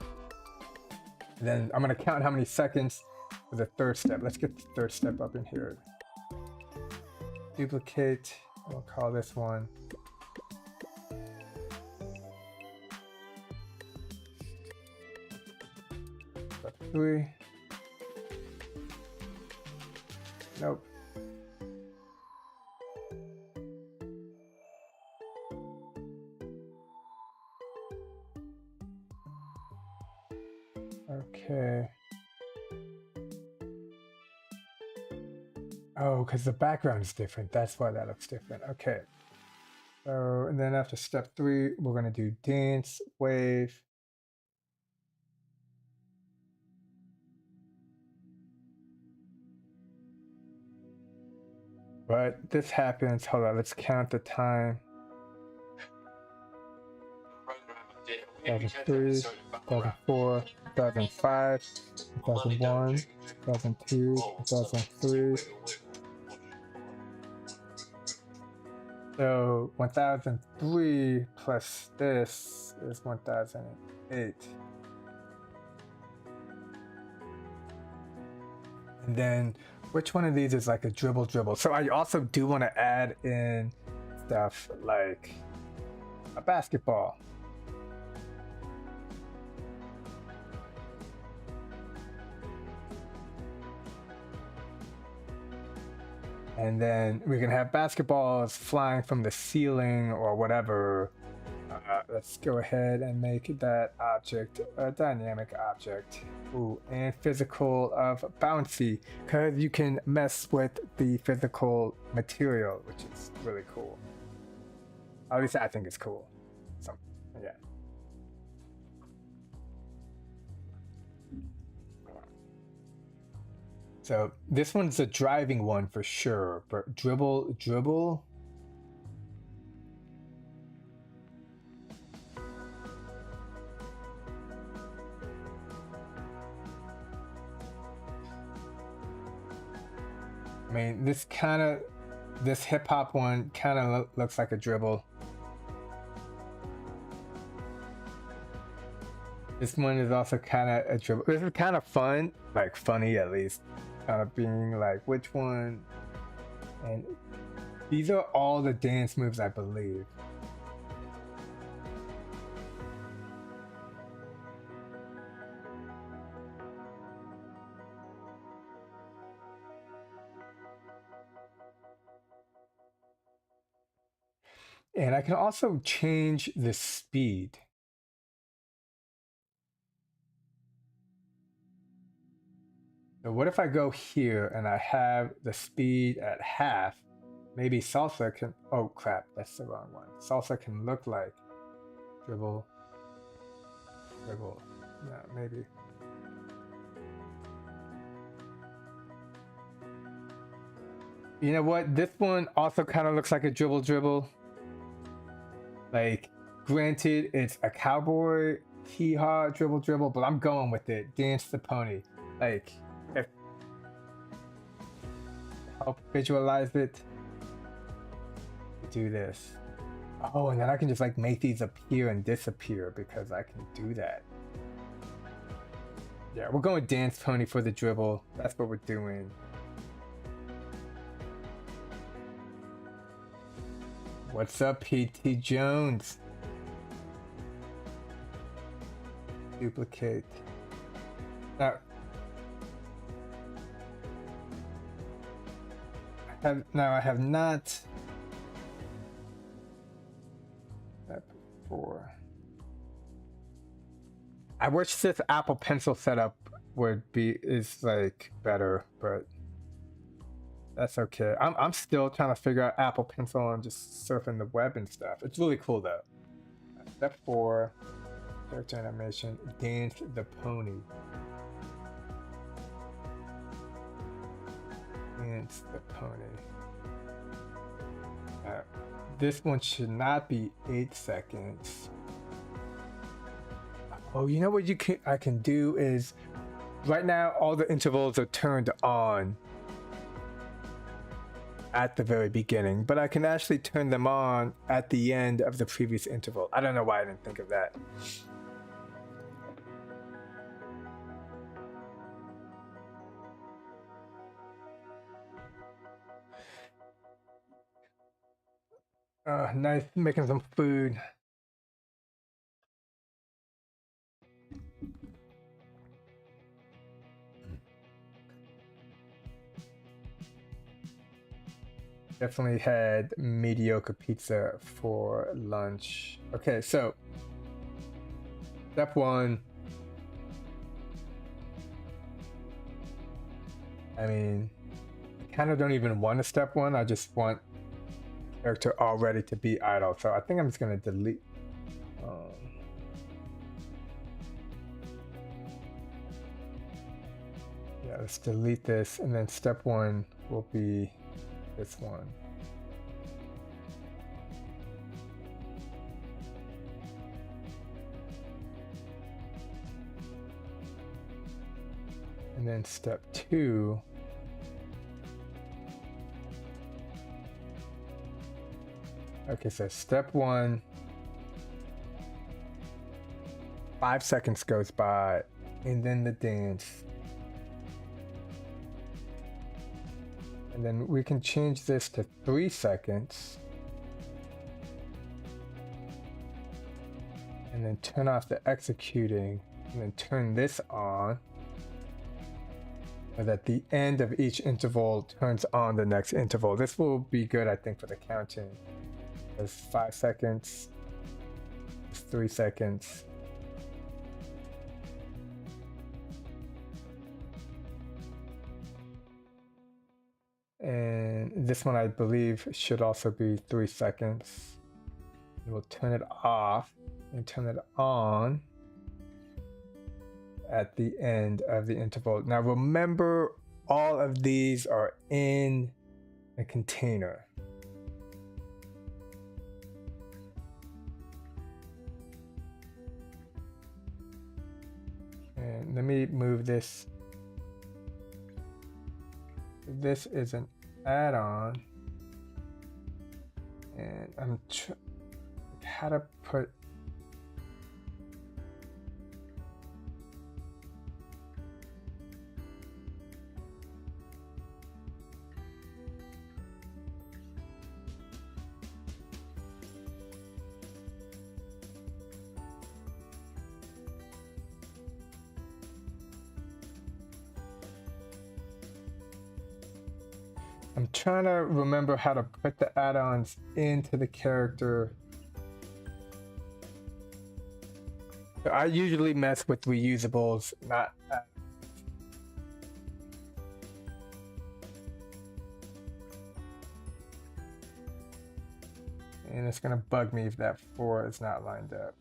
And then I'm gonna count how many seconds for the third step. Let's get the third step up in here. Duplicate, we'll call this one. Step 3. Nope. Okay. Oh, because the background is different. That's why that looks different. Okay. So, and then after step 3, we're going to do dance, wave. But this happens. Hold on, let's count the time. 2003, 2004, 2005, 2001, 2002, 2003. So 1003 plus this is 1008. And then which one of these is like a dribble dribble? So I also do want to add in stuff like a basketball. And then we can have basketballs flying from the ceiling or whatever. Let's go ahead and make that object a dynamic object. Ooh, and physical of bouncy, because you can mess with the physical material, which is really cool. At least I think it's cool. So, yeah. So this one's a driving one for sure, but dribble. I mean, this hip hop one kind of looks like a dribble. This one is also kind of a dribble. This is kind of fun, like funny at least. Kind of being like, which one? And these are all the dance moves, I believe. And I can also change the speed. So what if I go here and I have the speed at half? Maybe salsa can, oh crap, that's the wrong one. Salsa can look like dribble, dribble. Yeah, maybe. You know what? This one also kind of looks like a dribble dribble. Like, granted, it's a cowboy hee-haw dribble dribble, but I'm going with it. Dance the pony. Like, if help visualize it, do this. Oh, and then I can just like make these appear and disappear because I can do that. Yeah, we're going dance pony for the dribble. That's what we're doing. What's up, PT Jones? Duplicate. Now, I have not. Step 4. I wish this Apple Pencil setup is like better, but that's okay. I'm still trying to figure out Apple Pencil and just surfing the web and stuff. It's really cool though. Step 4, character animation, dance the pony. Dance the pony. This one should not be 8 seconds. Oh, you know what I can do is, right now all the intervals are turned on at the very beginning, but I can actually turn them on at the end of the previous interval. I don't know why I didn't think of that. Nice, making some food. Definitely had mediocre pizza for lunch. Okay, so step 1. I mean, I kind of don't even want a step 1. I just want character already to be idle. So I think I'm just gonna delete. Yeah, let's delete this, and then step 1 will be this one. And then step 2. Okay, so step 1, 5 seconds goes by, and then the dance. And then we can change this to 3 seconds. And then turn off the executing, and then turn this on. So that the end of each interval turns on the next interval. This will be good, I think, for the counting. There's 5 seconds, 3 seconds. And this one, I believe, should also be 3 seconds. And we'll turn it off and turn it on at the end of the interval. Now remember, all of these are in a container. And let me move this. This is an add-on, and I'm how to put. I'm trying to remember how to put the add-ons into the character. I usually mess with reusables, not and it's gonna bug me if that 4 is not lined up.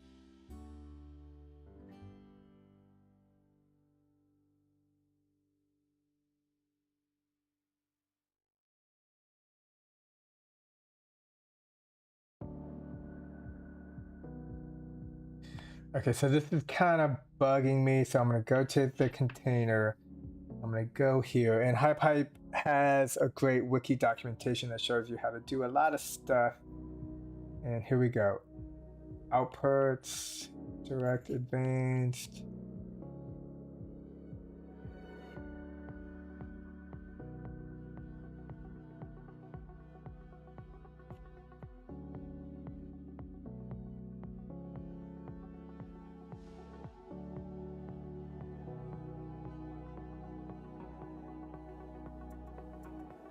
Okay, so this is kind of bugging me, so I'm gonna go to the container. I'm gonna go here, and HypeHype has a great wiki documentation that shows you how to do a lot of stuff. And here we go. Outputs, direct, advanced.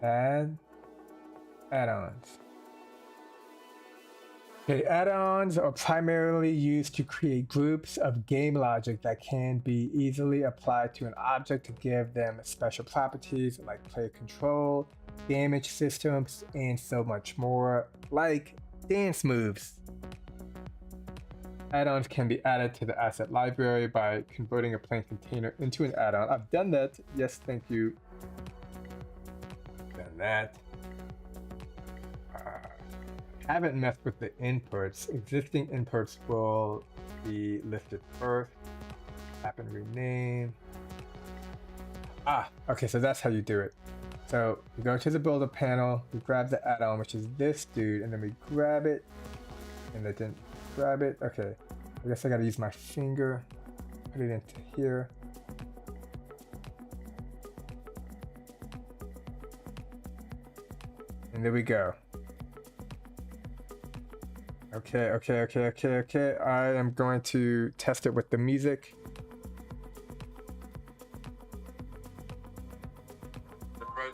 Add add-ons. Okay, add-ons are primarily used to create groups of game logic that can be easily applied to an object to give them special properties like player control, damage systems, and so much more, like dance moves. Add-ons can be added to the asset library by converting a plain container into an add-on. I've done that. Yes, thank you. Done that. Haven't messed with the inputs. Existing inputs will be listed first. Tap and rename. Okay, so that's how you do it. So we go to the builder panel, we grab the add-on, which is this dude, and then we grab it, and then didn't grab it. Okay, I guess I gotta use my finger, put it into here. And there we go. Okay. I am going to test it with the music.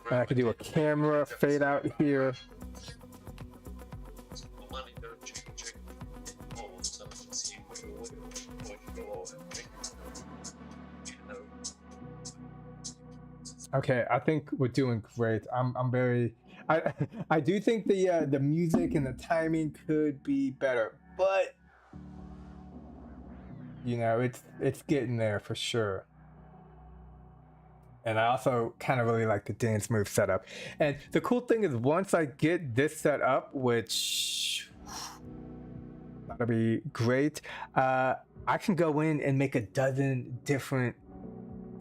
And I can do a camera fade out here. Okay, I think we're doing great. I'm very. I do think the music and the timing could be better, but you know it's getting there for sure. And I also kind of really like the dance move setup. And the cool thing is once I get this set up, which that'll be great, I can go in and make a dozen different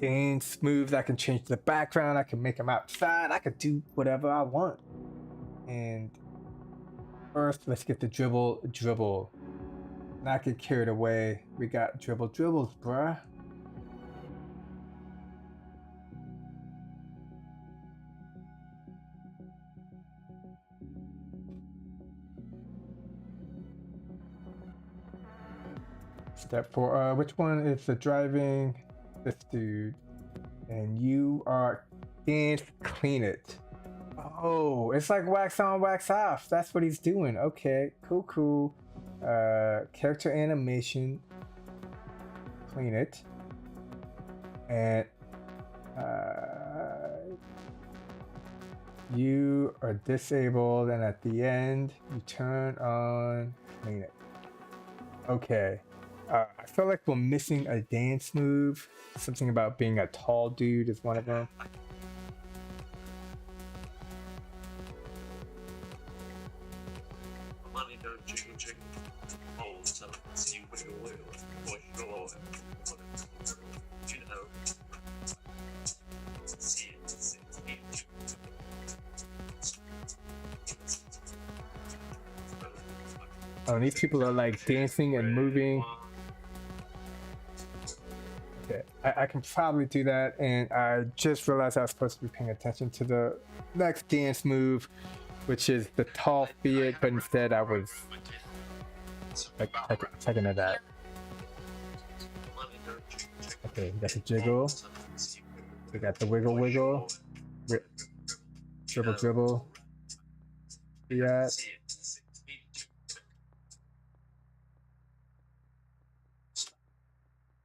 dance moves. I can change the background, I can make them outside, I could do whatever I want. And first, let's get the dribble. Not get carried away. We got dribbles, bruh. Step 4, which one is the driving? This dude. And you are dance clean it. Oh, it's like wax on, wax off. That's what he's doing. Okay, cool. Character animation. Clean it. And you are disabled, and at the end, you turn on clean it. Okay. I feel like we're missing a dance move. Something about being a tall dude is one of them. Oh, these people are like dancing and moving. Okay, I can probably do that, and I just realized I was supposed to be paying attention to the next dance move, which is the tall Fiat, but instead I was like checking at that. Okay, we got the jiggle. We got the wiggle. Dribble, dribble. Yeah.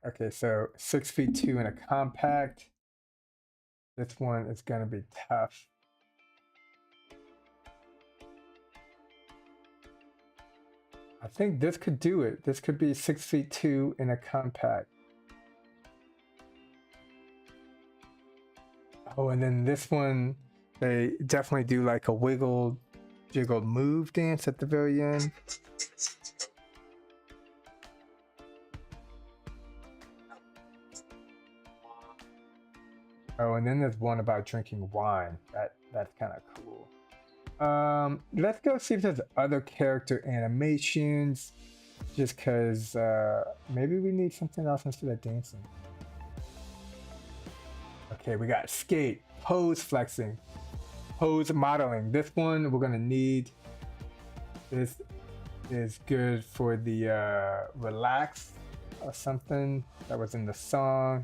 Okay, so 6'2" in a compact. This one is gonna be tough. I think this could do it. This could be 6'2" in a compact. Oh, and then this one, they definitely do like a wiggled, jiggled move dance at the very end. Oh, and then there's one about drinking wine. That's kind of cool. Let's go see if there's other character animations. Just cause maybe we need something else instead of dancing. Okay, we got skate, pose flexing, pose modeling. This one we're gonna need. This is good for the relax or something that was in the song.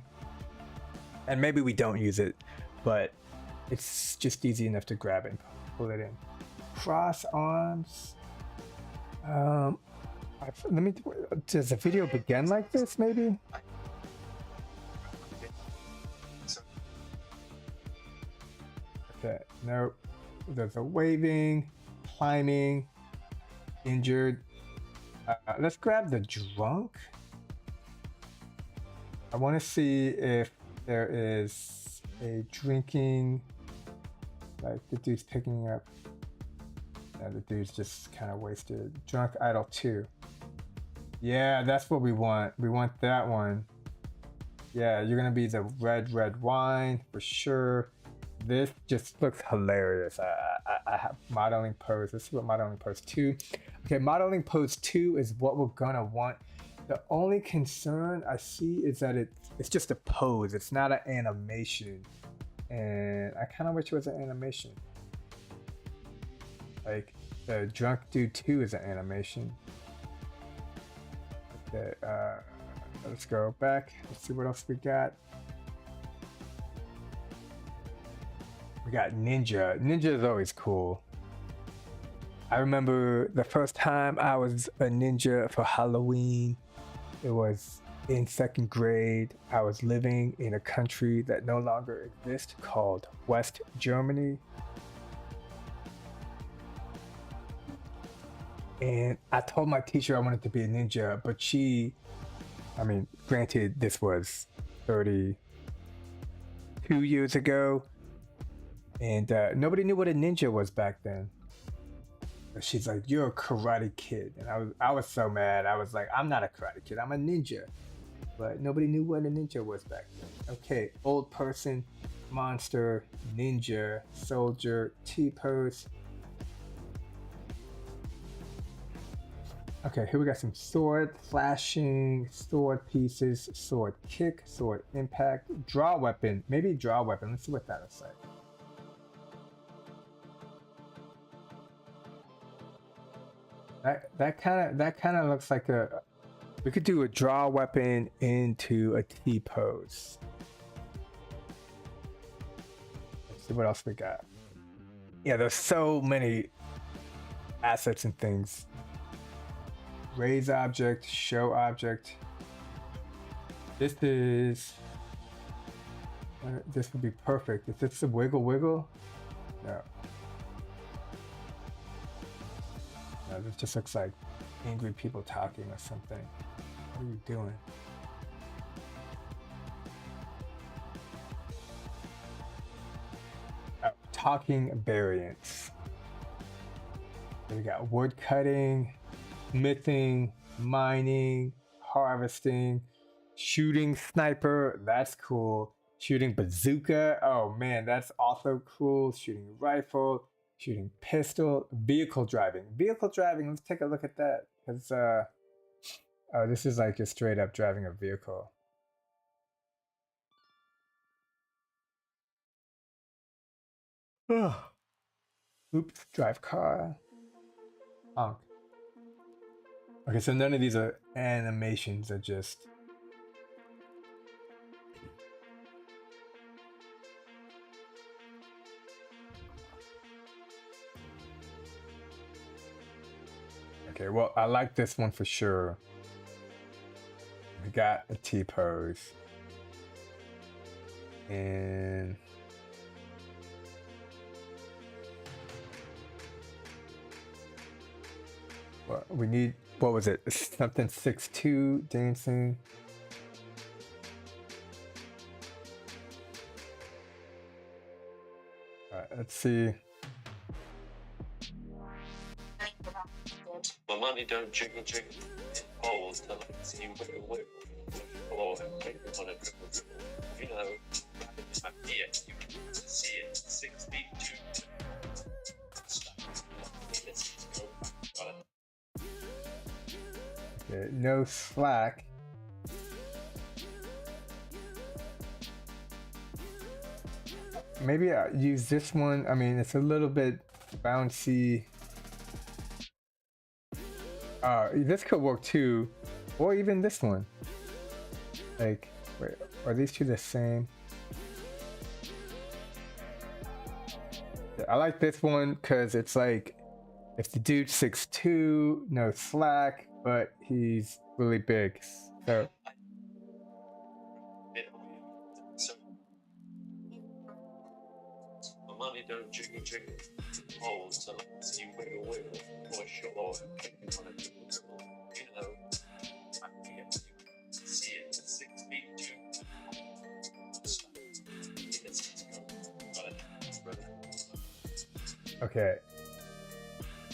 And maybe we don't use it, but it's just easy enough to grab it and pull it in. Cross arms. Let me. Does the video begin like this? Maybe. Okay. Nope. There's a waving, climbing, injured. Let's grab the drunk. I want to see if there is a drinking, like the dude's picking up. Yeah, the dude's just kind of wasted. Drunk idol 2. Yeah, that's what we want. We want that one. Yeah, you're gonna be the red wine for sure. This just looks hilarious. I have modeling pose. This is what modeling pose 2. Okay, modeling pose 2 is what we're gonna want. The only concern I see is that it's just a pose. It's not an animation. And I kind of wish it was an animation. Like the drunk dude 2 is an animation. Okay, let's go back. Let's see what else we got. We got ninja. Ninja is always cool. I remember the first time I was a ninja for Halloween. It was in 2nd grade. I was living in a country that no longer exists called West Germany. And I told my teacher I wanted to be a ninja, but she, I mean, granted, this was 32 years ago, and nobody knew what a ninja was back then. But she's like, "You're a karate kid," and I was so mad. I was like, "I'm not a karate kid. I'm a ninja." But nobody knew what a ninja was back then. Okay, old person, monster, ninja, soldier, T-pose. Okay, here we got some sword flashing, sword pieces, sword kick, sword impact, draw weapon. Maybe draw weapon. Let's see what that looks like. That kind of looks like a. We could do a draw weapon into a T pose. Let's see what else we got. Yeah, there's so many assets and things. Raise object, show object. This is. This would be perfect. Is this a wiggle? No. No, this just looks like angry people talking or something. What are you doing? Oh, talking variants. We got wood cutting, smithing, mining, harvesting, shooting sniper. That's cool. Shooting bazooka. Oh man, that's also cool. Shooting rifle. Shooting pistol, vehicle driving. Vehicle driving, let's take a look at that. Because, oh, this is like just straight up driving a vehicle. Oops, drive car. Honk. Okay, so none of these are animations, are just... Okay, well, I like this one for sure. We got a T-pose. And well, we need, what was it? Something 6'2" dancing. All right, let's see. My money don't jiggle jiggle. It falls till I see you wiggle wiggle. Oh, make it on a dribble dribble. You know, rabbit is my dear. You can see it. 6 feet 2. Let's go. Got it. Okay, no slack. Maybe I use this one. I mean, it's a little bit bouncy. This could work too, or even this one. Like, wait, are these two the same? Yeah, I like this one because it's like, if the dude's 6'2", no slack, but he's really big. So My money don't jiggle jiggle. It falls till I see you wiggle wiggle. For sure, make it on a dribble dribble. You know, my dear. You can see it. 6 feet 2. Let's go. Got it. Brother. okay,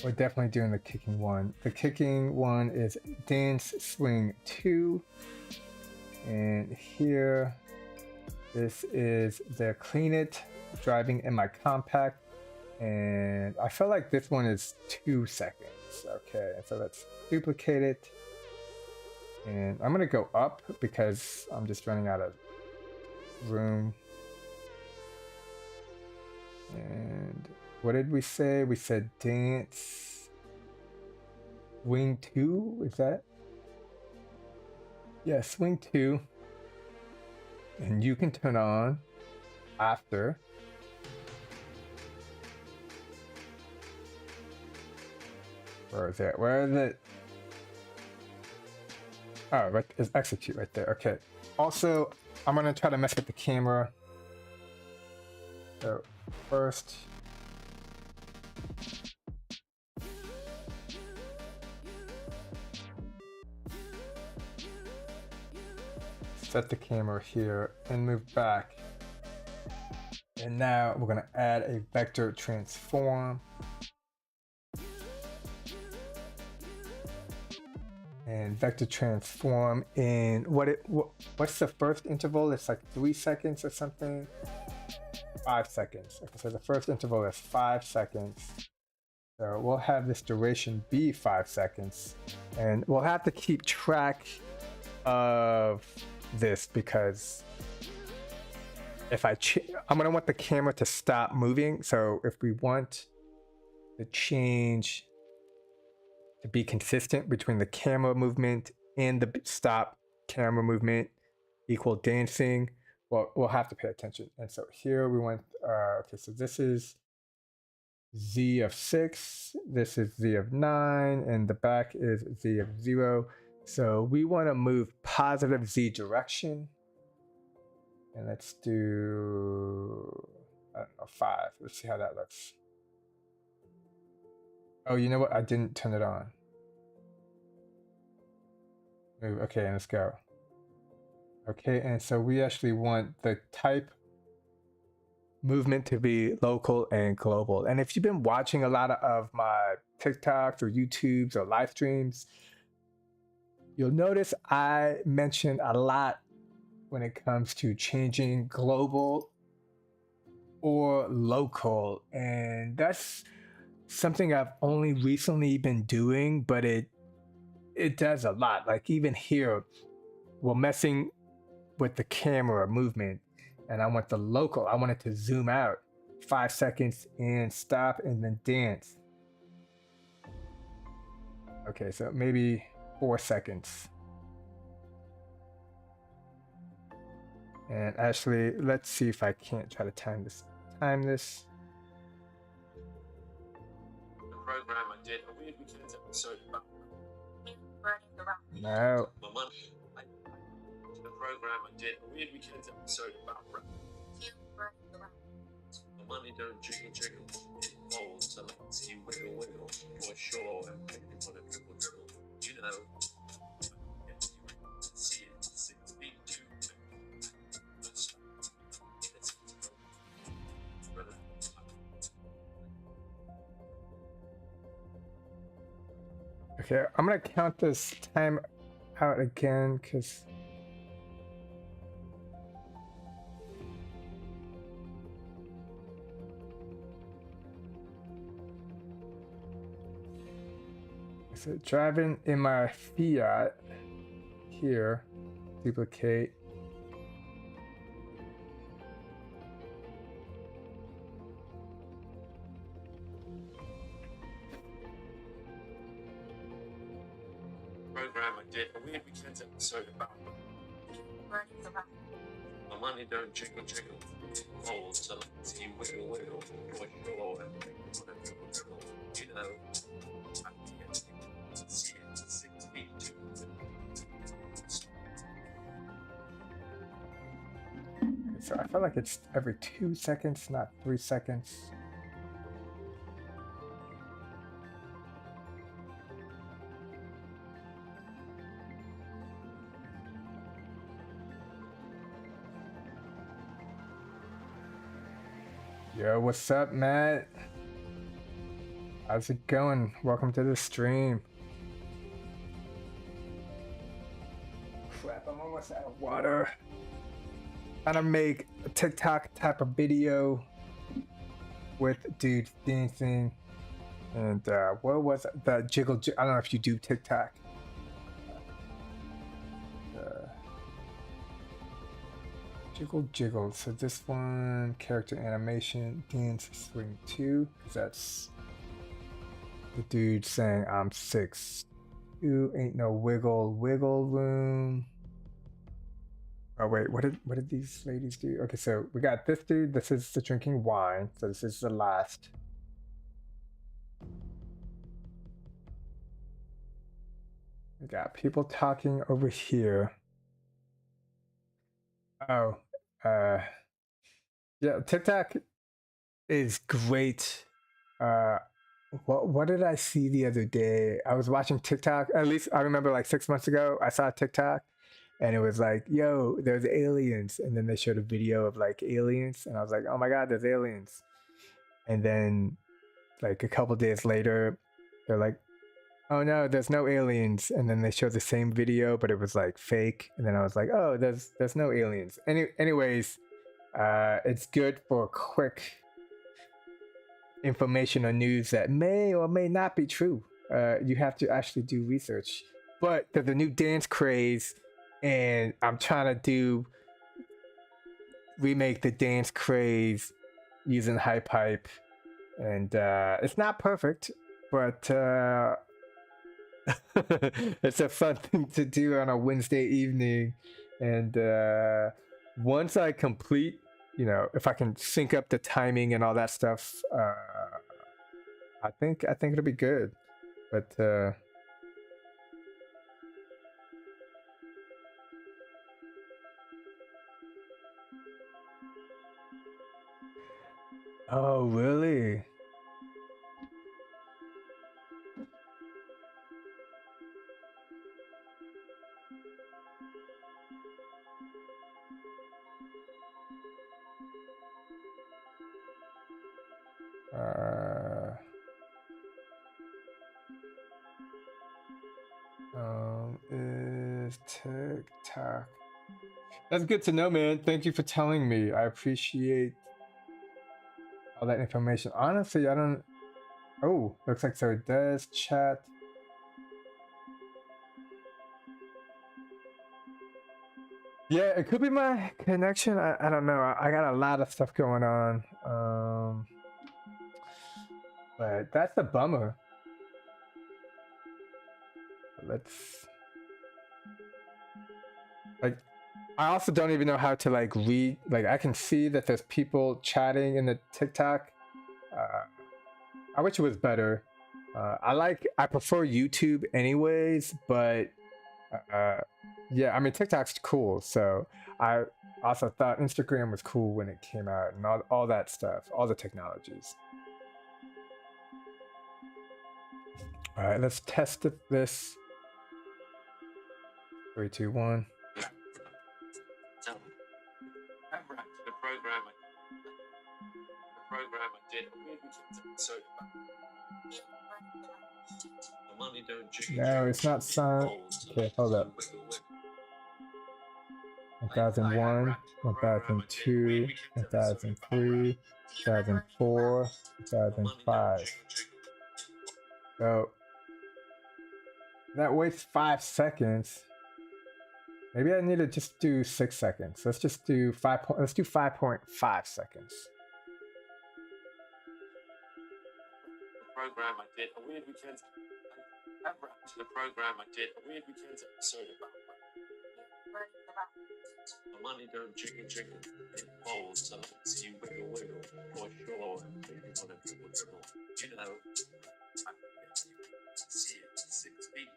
we're definitely doing the kicking one. The kicking one is dance swing 2, and here, this is the clean it, driving in my compact, and I feel like this one is 2 seconds. Okay, so let's duplicate it, and I'm gonna go up because I'm just running out of room. And what did we say? We said dance swing 2, is that? Yeah, swing 2. And you can turn on after. Where is it? Where is it? Oh, right, it's execute right there. Okay. Also, I'm gonna try to mess with the camera. So first, set the camera here and move back. And now we're gonna add a vector transform. And vector transform in what's the first interval? It's like 3 seconds or something. 5 seconds. Okay, so the first interval is 5 seconds. So we'll have this duration be 5 seconds, and we'll have to keep track of this because if I'm gonna want the camera to stop moving. So if we want the change to be consistent between the camera movement and the stop camera movement equal dancing, well, we'll have to pay attention. And so here we went, okay, so this is Z of 6, this is Z of 9, and the back is Z of 0. So we want to move positive Z direction. And let's do, I don't know, 5. Let's see how that looks. Oh, you know what? I didn't turn it on. Move. Okay, let's go. Okay, and so we actually want the type movement to be local and global. And if you've been watching a lot of my TikToks or YouTubes or live streams, you'll notice I mention a lot when it comes to changing global or local. And that's something I've only recently been doing, but it does a lot. Like even here, we're messing with the camera movement, and I want the local, I want it to zoom out 5 seconds and stop and then dance. Okay, so maybe 4 seconds. And actually, let's see if I can't try to time this. program I did a weird weekend episode about No. my money. The program I did a weird weekend episode about my money don't jiggle jiggle. It folds, so lets you wiggle wiggle. For sure, and make you wanna dribble dribble. You know, see it 6 feet 2. Okay, I'm gonna count this time out again because so driving in my Fiat here, duplicate. Program I did a weird weekend episode about my money don't jiggle jiggle. It folds, so lets you wiggle wiggle. For sure, and make you wanna dribble dribble. You know, see it 6 feet 2. So I feel like it's every 2 seconds, not 3 seconds. Yo, what's up, Matt? How's it going? Welcome to the stream. Crap, I'm almost out of water. Trying to make a TikTok type of video with dudes dancing. And what was it? The jiggle? I don't know if you do TikTok. Jiggle jiggle. So this one, character animation, dance swing 2, because that's the dude saying I'm 6'2", ain't no wiggle room. Oh wait, what did these ladies do? Okay, so we got this dude. This is the drinking wine. So this is the last. We got people talking over here. Oh, yeah, TikTok is great. What did I see the other day? I was watching TikTok. At least I remember like 6 months ago, I saw TikTok, and it was like, "Yo, there's aliens," and then they showed a video of like aliens, and I was like, "Oh my God, there's aliens!" And then, like a couple days later, they're like, "Oh no, there's no aliens," and then they showed the same video, but it was like fake, and then I was like, "Oh, there's no aliens." Anyways, it's good for quick information or news that may or may not be true. You have to actually do research. But there's a new dance craze, and I'm trying to remake the dance craze using HypeHype, and it's not perfect, but it's a fun thing to do on a Wednesday evening. And once I complete, if I can sync up the timing and all that stuff, I think it'll be good. But oh really? Is TikTok? That's good to know, man. Thank you for telling me. I appreciate all that information. Honestly, I don't. Oh, looks like so it does chat. Yeah, it could be my connection. I don't know. I got a lot of stuff going on. But that's a bummer. Let's I also don't even know how to read. I can see that there's people chatting in the TikTok. I wish it was better. I prefer YouTube anyways, but yeah, I mean TikTok's cool. So I also thought Instagram was cool when it came out and all that stuff, all the technologies. All right, let's test this. 3, 2, 1. So, remember the program I did a weird episode about the money don't jiggle. No, it's not sun. Okay, hold up. 1001, 1002, 1003, 2004, 2005. So that waits 5 seconds. Maybe I need to just do 6 seconds. Let's just do 5.5 seconds. The program I did a weird weekend. The program I did a weird weekend episode about the money don't jiggle jiggle. It falls so let's you wiggle wiggle. For sure, if you want to dribble dribble. You know, I guess you see it 6 feet.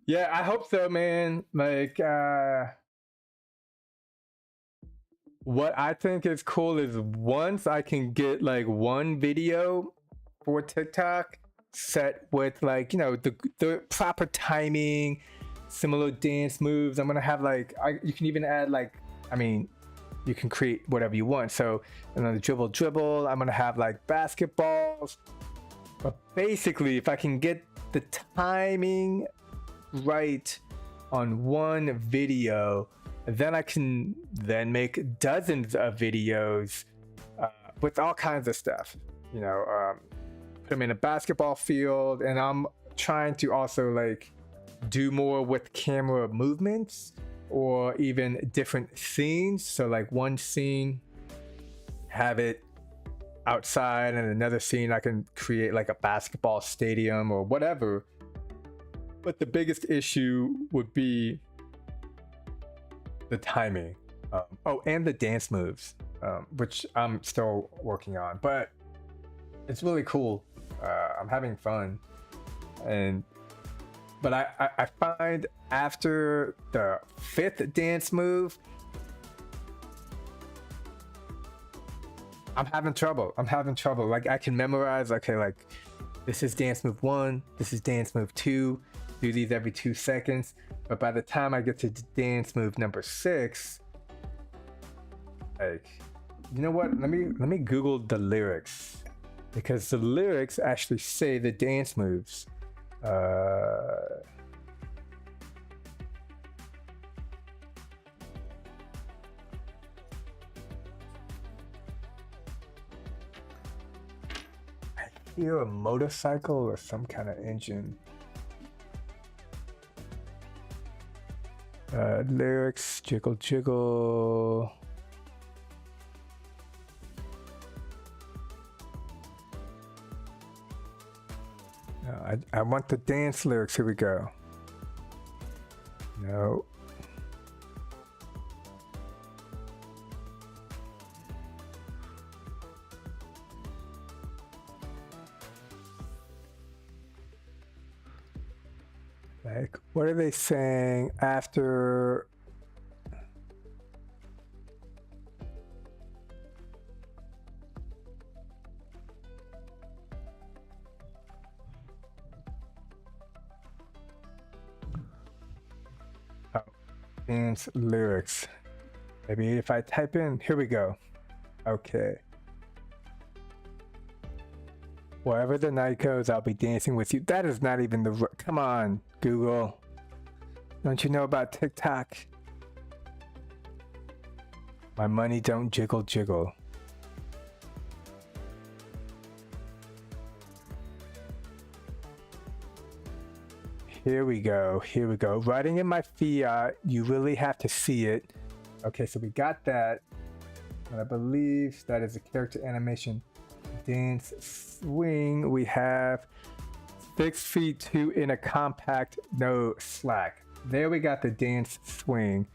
Yeah, I hope so, man. Like, what I think is cool is once I can get like one video for TikTok set with like, you know, the proper timing, similar dance moves. I'm gonna have like, you can even add like, I mean, you can create whatever you want. So, and then the dribble, I'm gonna have like basketballs. But basically, if I can get the timing right on one video, then I can then make dozens of videos with all kinds of stuff. You know, put them in a basketball field, and I'm trying to also like do more with camera movements or even different scenes. So like one scene, have it outside, and another scene I can create like a basketball stadium or whatever. But the biggest issue would be the timing. Oh, and the dance moves, which I'm still working on, but it's really cool. I'm having fun, but I find after the 5th dance move, I'm having trouble. Like I can memorize, okay, like this is dance move 1, this is dance move 2, do these every 2 seconds. But by the time I get to dance move number 6, like, you know what? Let me Google the lyrics, because the lyrics actually say the dance moves. I hear a motorcycle or some kind of engine. Lyrics, jiggle jiggle. No, I want the dance lyrics. Here we go. No. Like, what are they saying after? Oh, dance lyrics. Maybe if I type in, here we go. Okay. Wherever the night goes, I'll be dancing with you. That is not even the. Come on, Google. Don't you know about TikTok? My money don't jiggle jiggle. Here we go. Here we go. Writing in my fiat. You really have to see it. Okay, so we got that. And I believe that is a character animation. Dance swing. We have 6 feet 2 in a compact, no slack. there we got the dance swing,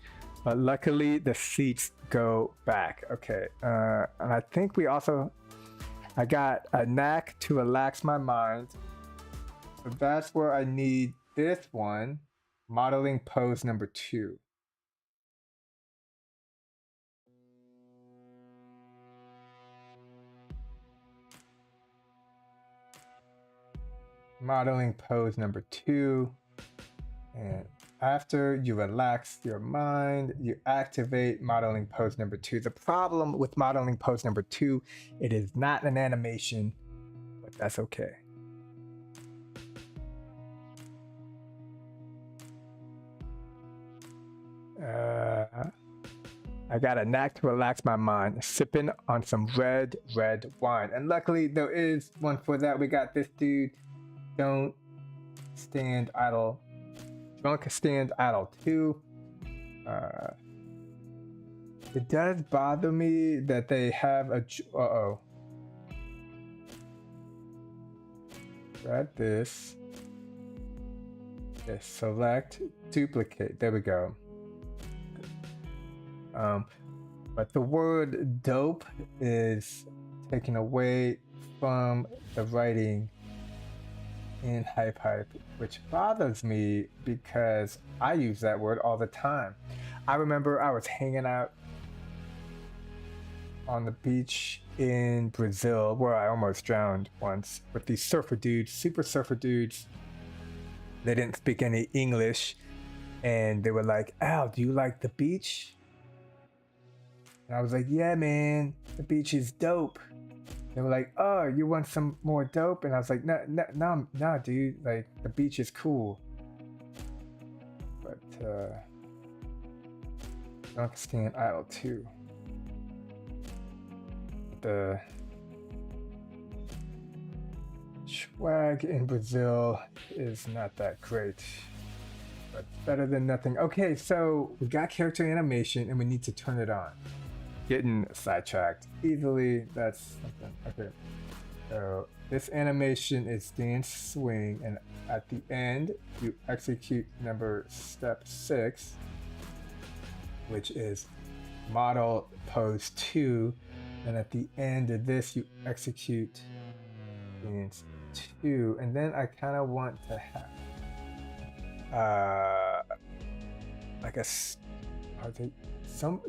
but luckily the seats go back. Okay, and I think we also, I got a knack to relax my mind. So that's where I need this one, modeling pose number 2. Modeling pose number 2. And after you relax your mind, you activate modeling pose number 2. The problem with modeling pose number 2, it is not an animation, but that's okay. I got a knack to relax my mind, sipping on some red wine. And luckily there is one for that. We got this dude, don't stand idle. Don't stand idle 2. It does bother me that they have a, got this. Okay, select, duplicate, there we go. But the word dope is taken away from the writing in HypeHype, which bothers me because I use that word all the time. I remember I was hanging out on the beach in Brazil where I almost drowned once with these surfer dudes, super surfer dudes. They didn't speak any English and they were like, "Al, do you like the beach?" And I was like, "Yeah, man, the beach is dope." They were like, "Oh, you want some more dope?" And I was like, "No, dude. Like, the beach is cool." But don't stand idle 2. The swag in Brazil is not that great, but better than nothing. Okay, so we got character animation and we need to turn it on. Getting sidetracked easily, that's something. Okay, so this animation is dance swing, and at the end you execute step 6, which is model pose 2, and at the end of this you execute dance 2, and then I kind of want to have like a, are they,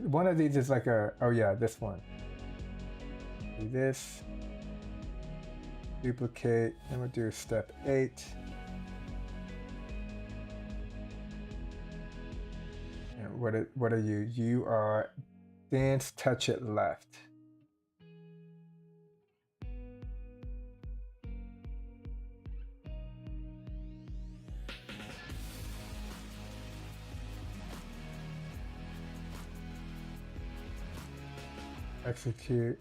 one of these is like a, oh yeah, this one. Do this, duplicate, and we'll do step 8. And what are you? You are dance, touch it left. Execute.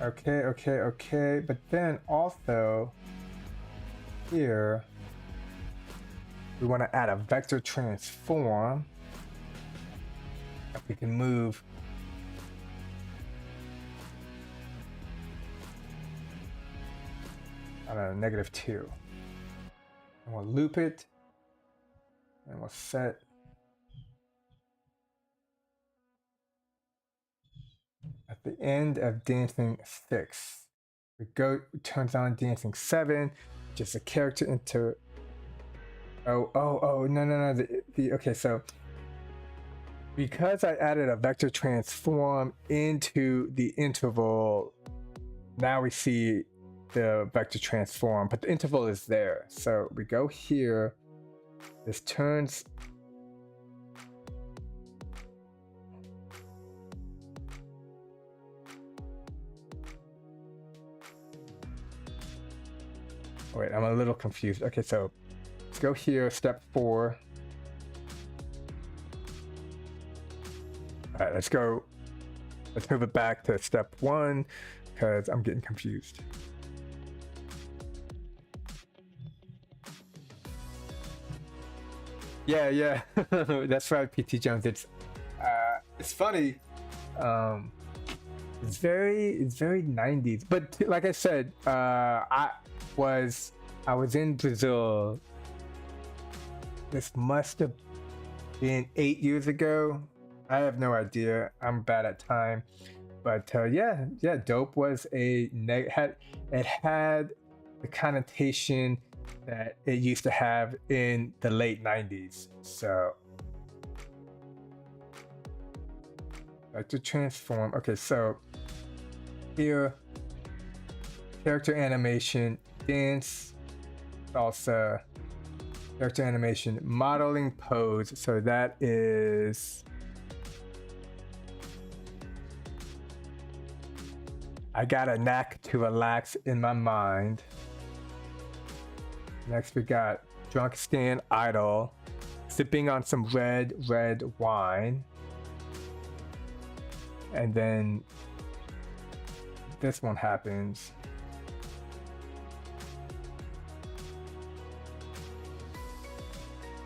Okay. But then also here we want to add a vector transform. If we can move I don't know, -2. And we'll loop it and we'll set at the end of dancing 6. We go, turns on dancing 7, just a character into, no, okay, so because I added a vector transform into the interval, now we see the vector transform, but the interval is there. So we go here, this turns, wait, I'm a little confused. Okay, so let's go here, step 4. All right, let's move it back to step 1 because I'm getting confused. Yeah, that's right, PT Jones. It's funny. It's very 90s, but like I said, I was in Brazil This must have been 8 years ago. I have no idea. I'm bad at time. But yeah, dope was it had the connotation that it used to have in the late 90s. So like to transform. Okay, so here, character animation, dance, salsa, character animation, modeling, pose. So that is, I got a knack to relax in my mind. Next we got drunk stand idle, sipping on some red wine. And then this one happens.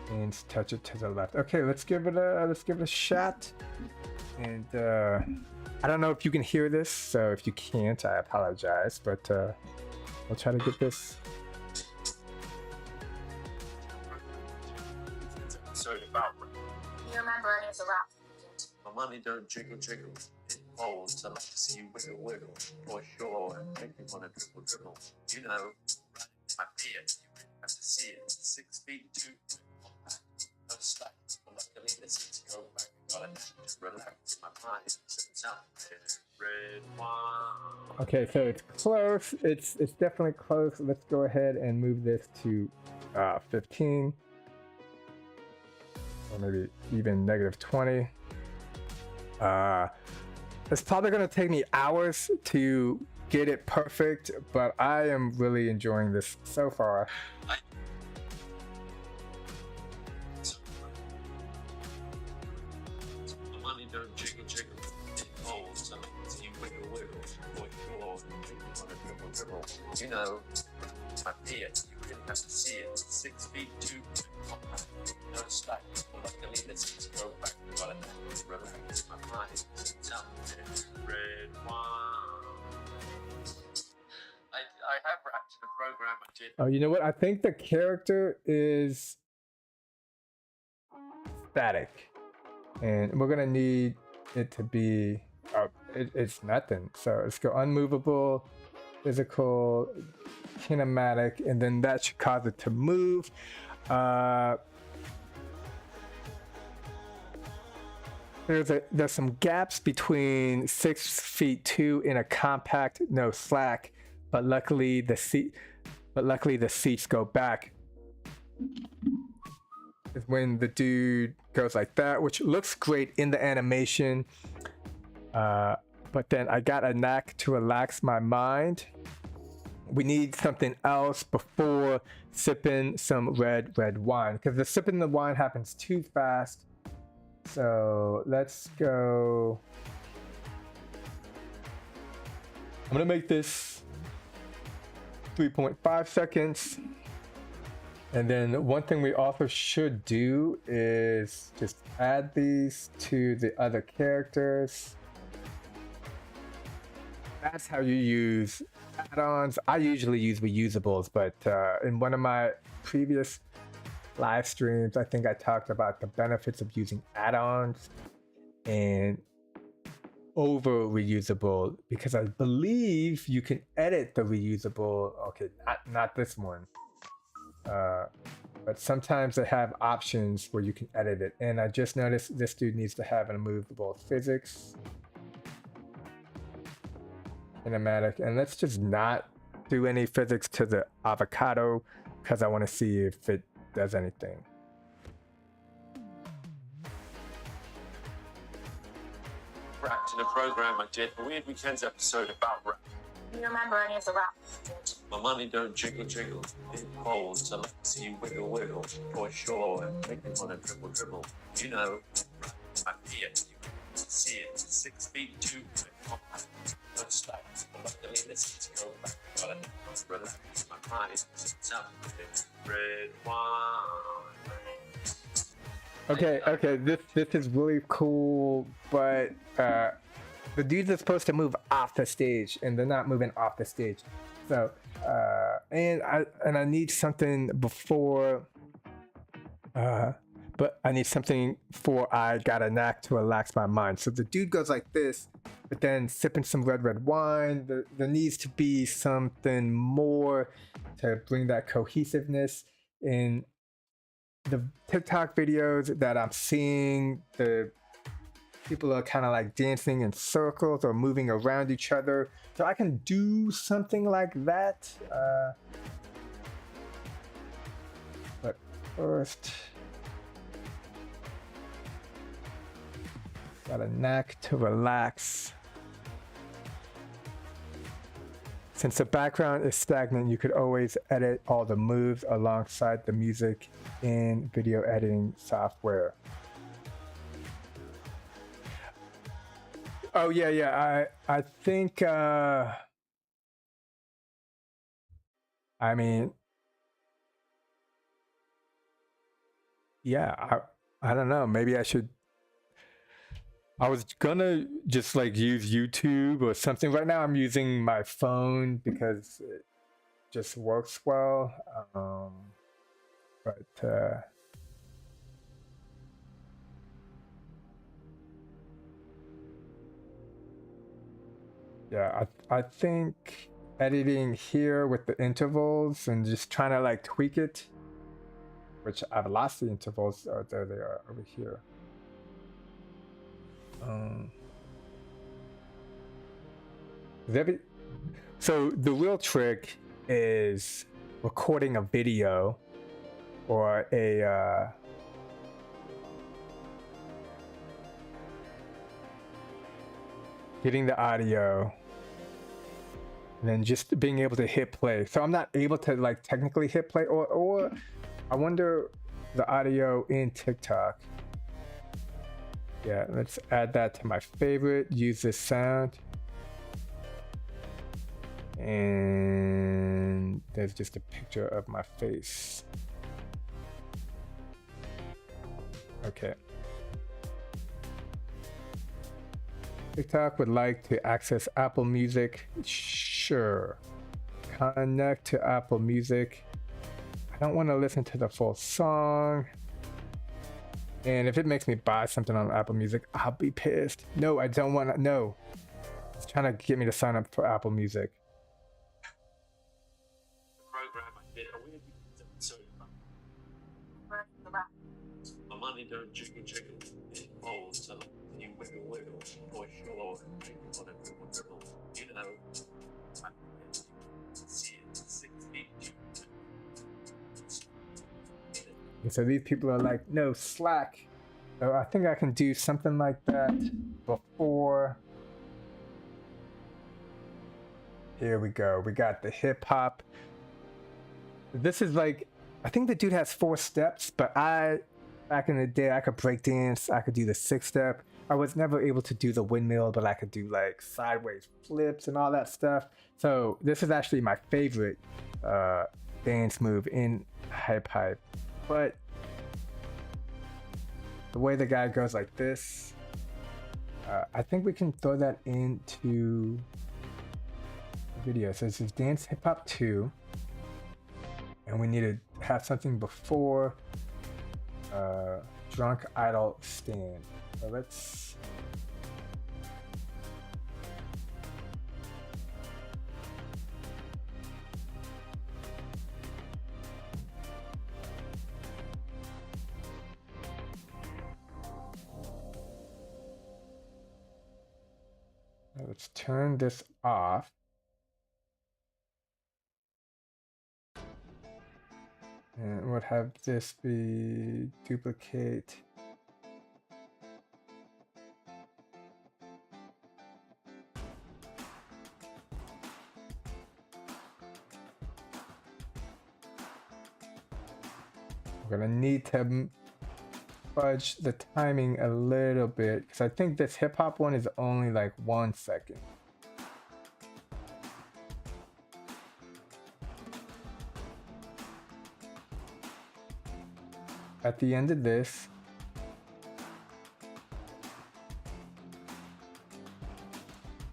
And touch it to the left. Okay, let's give it a shot. And I don't know if you can hear this, so if you can't, I apologize. But we'll try to get this. Sorry about. You remember any of the rap? My money don't jiggle jiggle. It falls to like to see you wiggle wiggle. For sure, and make me wanna dribble dribble. You know, right in my beard, you really have to see it. 6 feet 2. No slack. Luckily, the seats go back. Got a to relax my mind. Sits out red wine. Okay, so it's close. It's definitely close. Let's go ahead and move this to 15. Or maybe even -20. It's probably gonna take me hours to get it perfect, but I am really enjoying this so far. The money don't jiggle jiggle. It falls to like to see you wiggle wiggle. For sure, and make me wanna dribble dribble. You know, my beard, you really have to see it. 6 feet 2. No slack. Luckily, the seats go back. Got a to relax my mind. Sits out red wine. I have rapped in the program I did. Oh, you know what? I think the character is static, and we're gonna need it to be. It's nothing. So let's go unmovable, physical, kinematic, and then that should cause it to move. There's some gaps between 6 feet 2 in a compact, no slack, but luckily the seats go back. It's when the dude goes like that, which looks great in the animation. But then I got a knack to relax my mind. We need something else before sipping some red wine, because the sipping the wine happens too fast. So let's go. I'm gonna make this 3.5 seconds. And then one thing we also should do is just add these to the other characters. That's how you use add-ons. I usually use reusables, but in one of my previous live streams, I think I talked about the benefits of using add-ons and over reusable, because I believe you can edit the reusable. Okay, not this one, but sometimes they have options where you can edit it. And I just noticed this dude needs to have an immovable physics, kinematic, and let's just not do any physics to the avocado because I want to see if it does anything. Rapped in a program I did, a Weird Weekends episode about rap. You remember any of the rap? My money don't jiggle jiggle. It falls to like to see you wiggle wiggle. For sure, and make me wanna dribble dribble. You know, my beard, you can see it. 6 feet 2. No slack. Luckily, the seats go back. Got a relax my mind. Sits out red wine. Okay, this is really cool, but the dudes are supposed to move off the stage, and they're not moving off the stage. So, and I need something before But I need something for I got a knack to relax my mind. So the dude goes like this, but then sipping some red wine. There needs to be something more to bring that cohesiveness in the TikTok videos that I'm seeing. The people are kind of like dancing in circles or moving around each other. So I can do something like that. But first, got a knack to relax. Since the background is stagnant, you could always edit all the moves alongside the music in video editing software. Oh yeah. I think I mean, yeah, I don't know. Maybe I should. I was gonna just like use YouTube or something. Right now I'm using my phone because it just works well. But yeah, I think editing here with the intervals and just trying to like tweak it, which I've lost the intervals. Oh, there they are over here. So the real trick is recording a video or a getting the audio and then just being able to hit play. So I'm not able to like technically hit play, or I wonder the audio in TikTok. Yeah, let's add that to my favorite. Use this sound. And there's just a picture of my face. Okay. TikTok would like to access Apple Music. Sure. Connect to Apple Music. I don't want to listen to the full song. And if it makes me buy something on Apple Music, I'll be pissed. No, I don't want to. No. It's trying to get me to sign up for Apple Music. Program I did. I really sorry. My money don't jiggle jiggle. It folds so you wiggle wiggle. For sure. On a dribble dribble. You know. I see it 6 feet deep. So these people are like, no, slack. So I think I can do something like that before. Here we go. We got the hip hop. This is like, I think the dude has 4 steps, but back in the day, I could break dance. I could do the 6-step. I was never able to do the windmill, but I could do like sideways flips and all that stuff. So this is actually my favorite dance move in HypeHype. But the way the guy goes like this, I think we can throw that into the video. So this is Dance Hip Hop 2. And we need to have something before Drunk Idol Stand. So let's turn this off. And we'll have this be duplicate. We're gonna need to fudge the timing a little bit because I think this hip hop one is only like 1 second. At the end of this,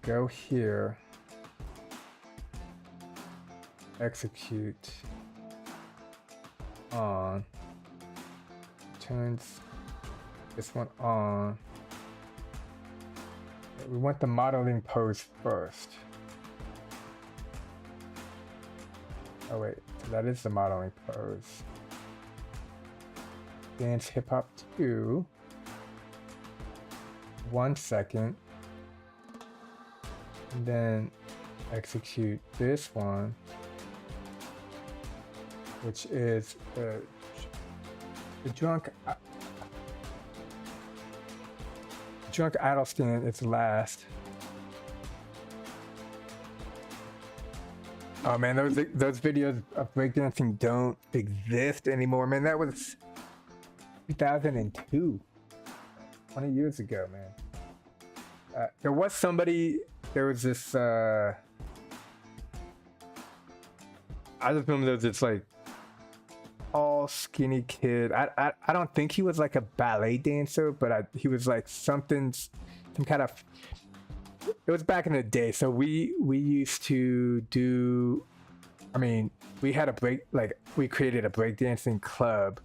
go here, execute on, turns this one on. We want the modeling pose first. Oh wait, that is the modeling pose. Dance hip hop 2. 1 second. And then execute this one, which is the drunk idle stand. It's last. Oh man, those videos of breakdancing don't exist anymore, man. That was 2002, 20 years ago, man. There was this I just remember there was this like tall, skinny kid. I don't think he was like a ballet dancer, but he was like some kind of. It was back in the day, so we used to do. I mean, we had we created a breakdancing club,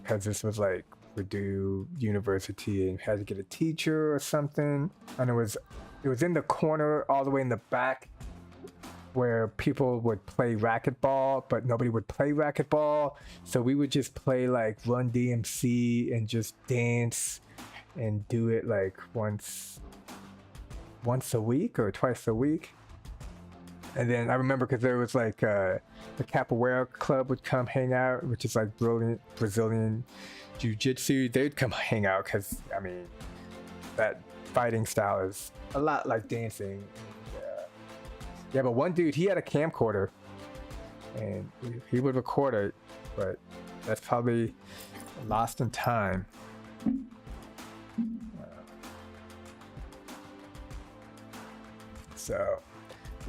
because this was like Purdue University, and had to get a teacher or something, and it was in the corner all the way in the back, where people would play racquetball, but nobody would play racquetball. So we would just play like Run DMC and just dance and do it like once a week or twice a week. And then I remember because there was like the Capoeira Club would come hang out, which is like Brazilian Jiu-Jitsu. They'd come hang out because, I mean, that fighting style is a lot like dancing. Yeah, but one dude, he had a camcorder, and he would record it, but that's probably lost in time. So,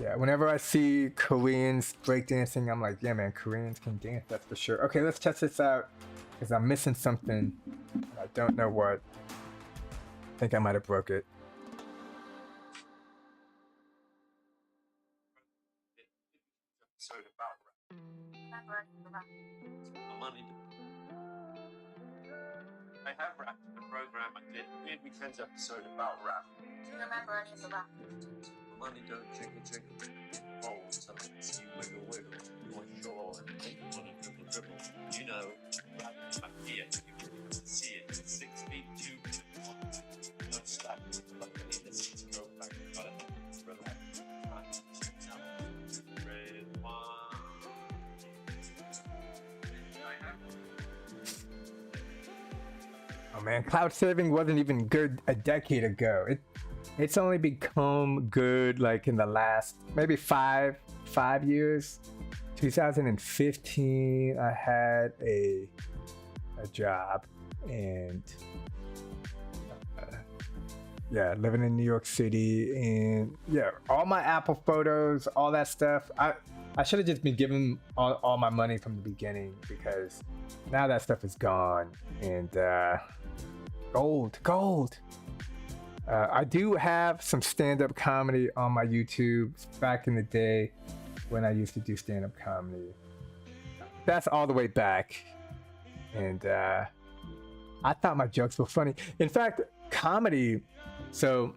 yeah, whenever I see Koreans breakdancing, I'm like, yeah, man, Koreans can dance, that's for sure. Okay, let's test this out, because I'm missing something. I don't know what. I think I might have broke it. I have rapped in the program I did. We had weekends episode about rap. Do you remember any of the rap? Money don't jiggle jiggle. Roll till I can see wiggle wiggle. You want sure and think you want to dribble dribble. You know, rap is my fear. You really have to see it. 6 feet 2. No slack. Luckily the seats go back. Got it. Relax. Now, red one. I have one. Oh man, cloud saving wasn't even good a decade ago. It's only become good like in the last maybe five years. 2015, I had a job, and yeah, living in New York City, and yeah, all my Apple photos, all that stuff. I should have just been given all my money from the beginning, because now that stuff is gone. And gold. I do have some stand-up comedy on my YouTube back in the day when I used to do stand-up comedy. That's all the way back. And I thought my jokes were funny. In fact, comedy, so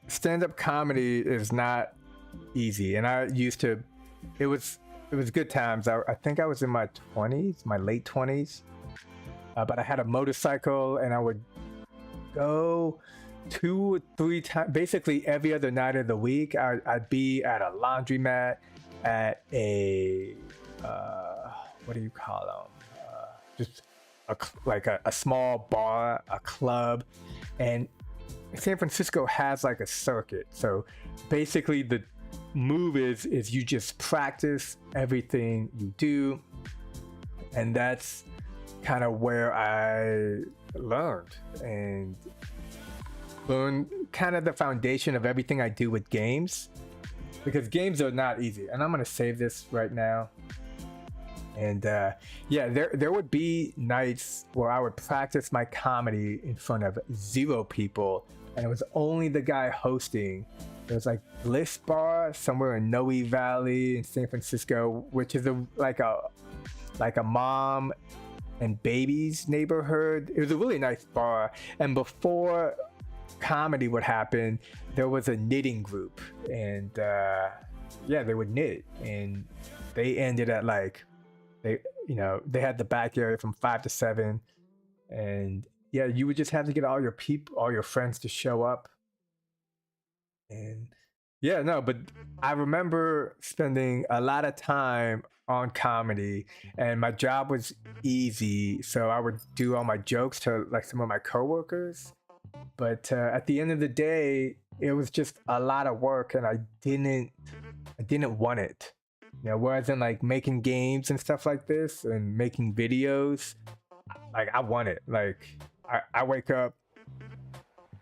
stand-up comedy is not easy. And I used to, it was good times. I think I was in my 20s, my late 20s. But I had a motorcycle, and I would go 2 or 3 times, basically every other night of the week. I'd be at a laundromat, at a what do you call them? Just a small bar, a club. And San Francisco has like a circuit. So basically the move is you just practice everything you do, and that's kind of where I learned kind of the foundation of everything I do with games, because games are not easy. And I'm gonna save this right now. And yeah, there would be nights where I would practice my comedy in front of 0 people, and it was only the guy hosting. It was like Bliss Bar somewhere in Noe Valley in San Francisco, which is like a mom and babies neighborhood. It was a really nice bar. And before comedy would happen, there was a knitting group, and yeah, they would knit, and they ended at like they had the back area from 5 to 7, and yeah, you would just have to get all your friends to show up. And yeah, no, but I remember spending a lot of time on comedy, and my job was easy, so I would do all my jokes to like some of my coworkers. But at the end of the day, it was just a lot of work, and I didn't want it. Whereas in like making games and stuff like this and making videos, like I want it. Like I wake up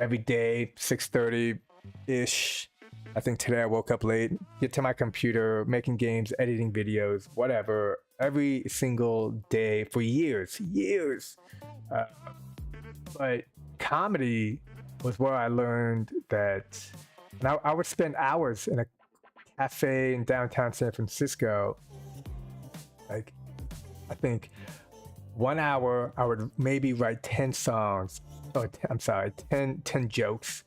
every day 6:30 ish. I think today I woke up late, get to my computer, making games, editing videos, whatever, every single day for years. But comedy was where I learned that. Now I would spend hours in a cafe in downtown San Francisco. Like, I think 1 hour I would maybe write 10 songs. Oh, I'm sorry, 10 jokes.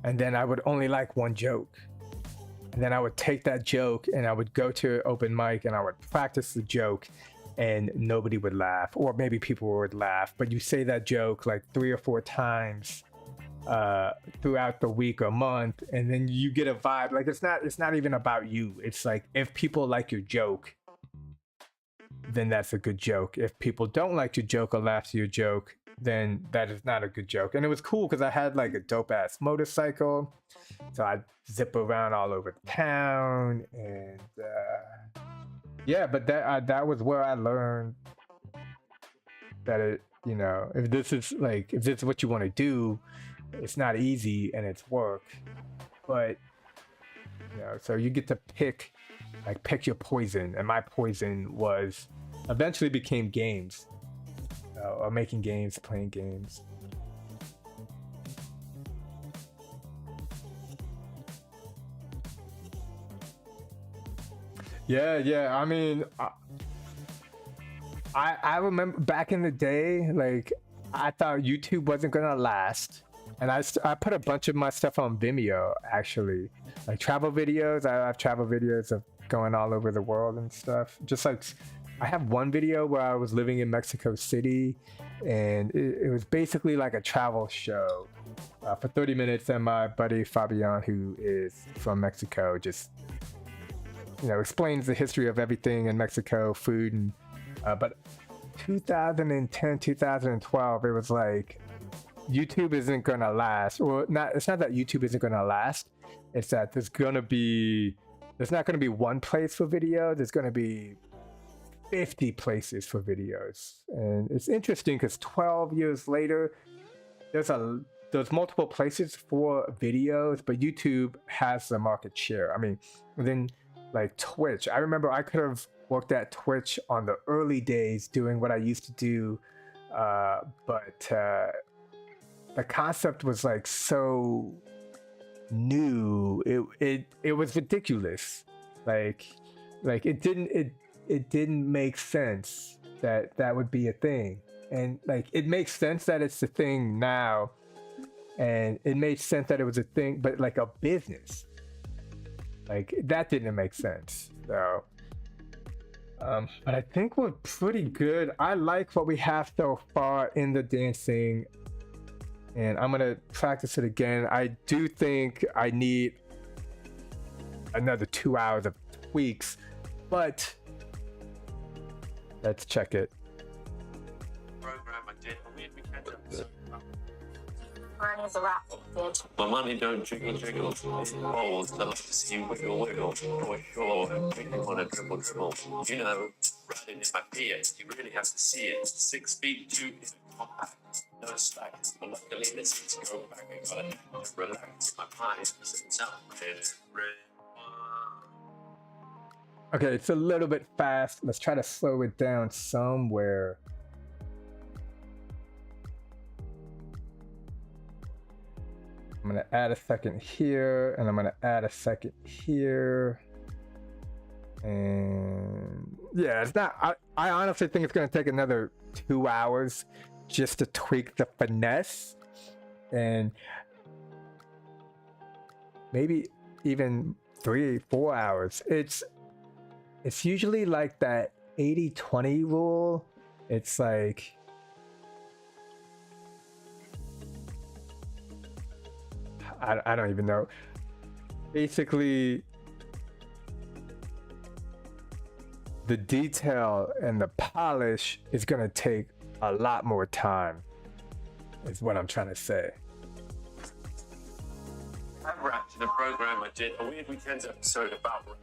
And then I would only like one joke. And then I would take that joke and I would go to open mic and I would practice the joke, and nobody would laugh, or maybe people would laugh. But you say that joke like 3 or 4 times throughout the week or month, and then you get a vibe. Like it's not even about you. It's like if people like your joke, then that's a good joke. If people don't like your joke or laugh to your joke, then that is not a good joke. And it was cool because I had like a dope ass motorcycle, so I'd zip around all over town, and yeah. But that was where I learned that if this is what you want to do, it's not easy and it's work. But so you get to pick your poison, and my poison was eventually became games, or making games, playing games. Yeah. I mean, I remember back in the day, like I thought YouTube wasn't gonna last, and I put a bunch of my stuff on Vimeo, actually, like travel videos. I have travel videos of going all over the world and stuff. Just like I have one video where I was living in Mexico City, and it was basically like a travel show for 30 minutes, and my buddy Fabian, who is from Mexico, just explains the history of everything in Mexico, food, and but 2010, 2012, it was like YouTube isn't gonna last. Well, it's not that YouTube isn't gonna last. It's that there's not gonna be one place for video. There's gonna be 50 places for videos. And it's interesting because 12 years later, there's multiple places for videos, but YouTube has the market share. I mean, then like Twitch. I remember I could have worked at Twitch on the early days doing what I used to do, but the concept was like so new. It was ridiculous. Like it didn't make sense that would be a thing. And like it makes sense that it's a thing now, and it made sense that it was a thing, but like a business, like that didn't make sense. So but I think we're pretty good. I like what we have so far in the dancing, and I'm gonna practice it again. I do think I need another 2 hours of tweaks, but let's check it. Program I did, we catch up. So, Bernie's a raffle, bitch. my money don't jiggle jiggle. It rolls. I like to see you wiggle wiggle. For sure, and make you wanna dribble dribble. Riding in my Fiat, you really have to see it. 6 feet 2 in a compact. No slack, but luckily the seats go back. I gotta relax my mind. Sits out Okay, it's a little bit fast. Let's try to slow it down somewhere. I'm gonna add a second here, and I'm gonna add a second here, and Yeah, it's not. I honestly think it's gonna take another 2 hours just to tweak the finesse, and maybe even 3 4 hours. It's usually like that 80-20 rule. It's like I don't even know. Basically, the detail and the polish is gonna take a lot more time, is what I'm trying to say. I rapped in a program I did a Weird Weekends episode about rap.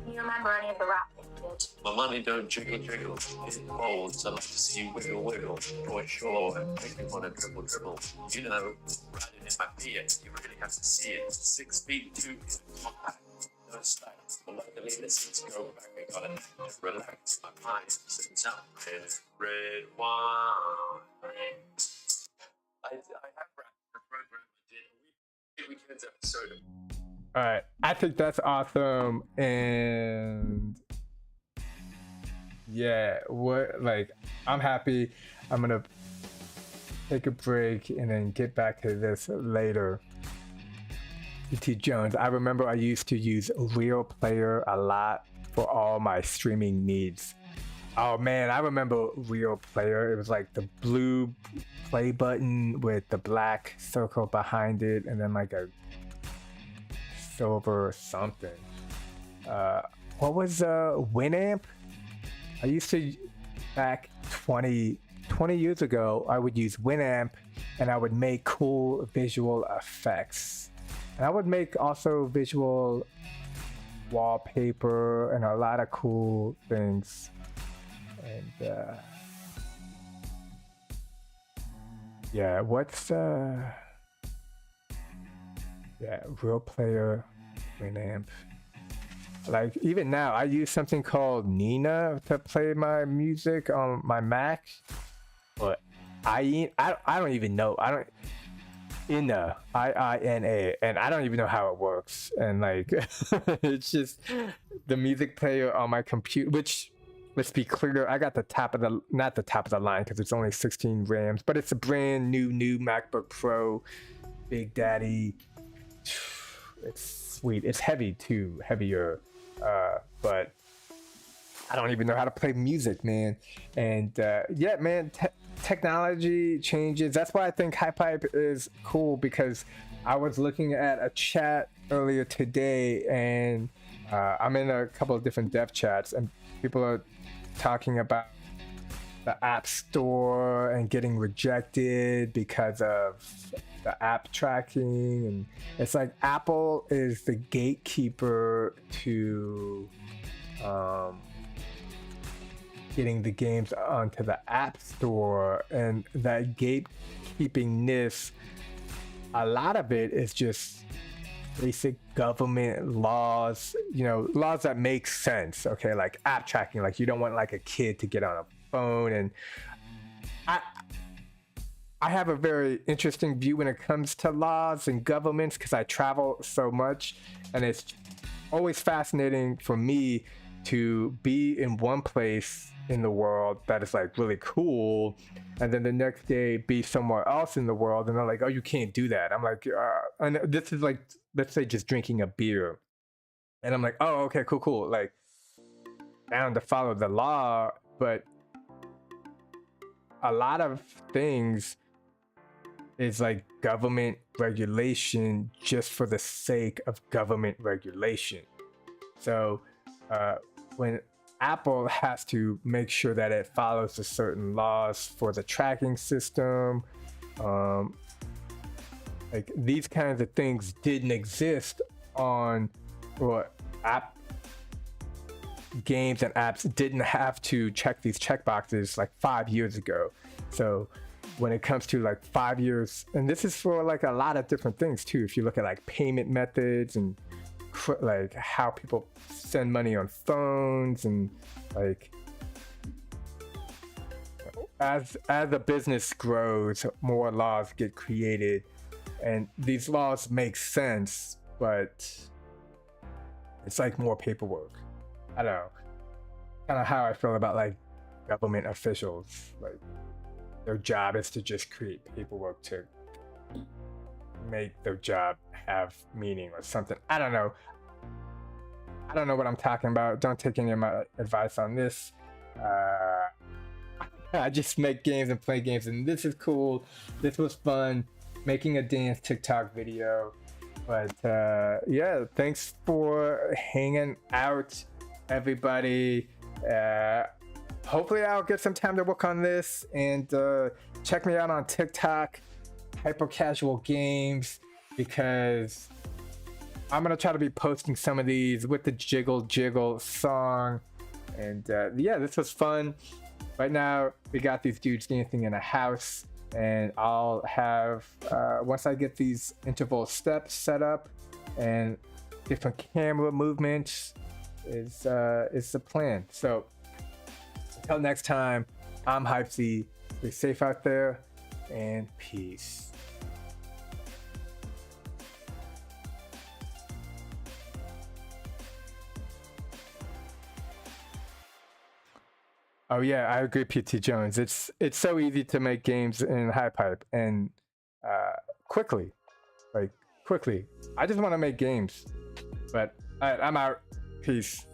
Do you remember any of the rap that you did? My money don't jiggle jiggle, it folds. I like to see you wiggle wiggle, for sure, and make you wanna dribble dribble. You know, riding in my Fiat, you really have to see it. 6 feet 2 in compact, no stacks. But luckily the seats go back, I got it to relax my mind. Sitting out in red wine. I have rapped in a program I did a Weird Weekends episode. All right, I think that's awesome, and yeah, I'm happy. I'm gonna take a break and then get back to this later. T Jones, I remember I used to use Real Player a lot for all my streaming needs. Oh man, I remember Real Player. It was like the blue play button with the black circle behind it, and then like a silver something. What was Winamp? I used to, back 20 years ago, I would use Winamp and I would make cool visual effects. And I would make also visual wallpaper and a lot of cool things. And yeah, Real Player, Winamp. Like even now, I use something called Nina to play my music on my Mac, but I don't even know. Ina, IINA, and I don't even know how it works. And like, it's just the music player on my computer. Which, let's be clear, I got not the top of the line because it's only 16 RAMs, but it's a brand new MacBook Pro, Big Daddy. It's sweet. It's heavy too, heavier. But I don't even know how to play music, man. And yeah, man, technology changes. That's why I think HypeHype is cool, because I was looking at a chat earlier today, and I'm in a couple of different dev chats, and people are talking about the App Store and getting rejected because of the app tracking. And it's like Apple is the gatekeeper to getting the games onto the App Store, and that gatekeepingness, a lot of it is just basic government laws, laws that make sense. Okay, like app tracking, like you don't want like a kid to get on a phone. And I have a very interesting view when it comes to laws and governments, because I travel so much, and it's always fascinating for me to be in one place in the world that is like really cool, and then the next day be somewhere else in the world and they're like, oh, you can't do that. I'm like, and this is like, let's say just drinking a beer, and I'm like, oh, okay, cool, like down to follow the law. But a lot of things is like government regulation just for the sake of government regulation. So when Apple has to make sure that it follows the certain laws for the tracking system, like these kinds of things didn't exist on, or app games and apps didn't have to check these checkboxes like 5 years ago. So when it comes to like 5 years, and this is for like a lot of different things too, if you look at like payment methods and like how people send money on phones, and like as a business grows, more laws get created, and these laws make sense, but it's like more paperwork. I don't know. kind of how I feel about like government officials. Like their job is to just create paperwork to make their job have meaning or something. I don't know. I don't know what I'm talking about. Don't take any of my advice on this. I just make games and play games, and this is cool. This was fun making a dance TikTok video. But yeah, thanks for hanging out, everybody. Hopefully I'll get some time to work on this, and check me out on TikTok, Hyper Casual Games, because I'm gonna try to be posting some of these with the Jiggle Jiggle song. And yeah, this was fun. Right now we got these dudes dancing in a house, and I'll have once I get these interval steps set up and different camera movements is the plan. So until next time, I'm HypeHype. Stay safe out there, and peace. Oh yeah, I agree, PT Jones. It's so easy to make games in HypeHype, and quickly, like quickly. I just want to make games, but I'm out. Peace.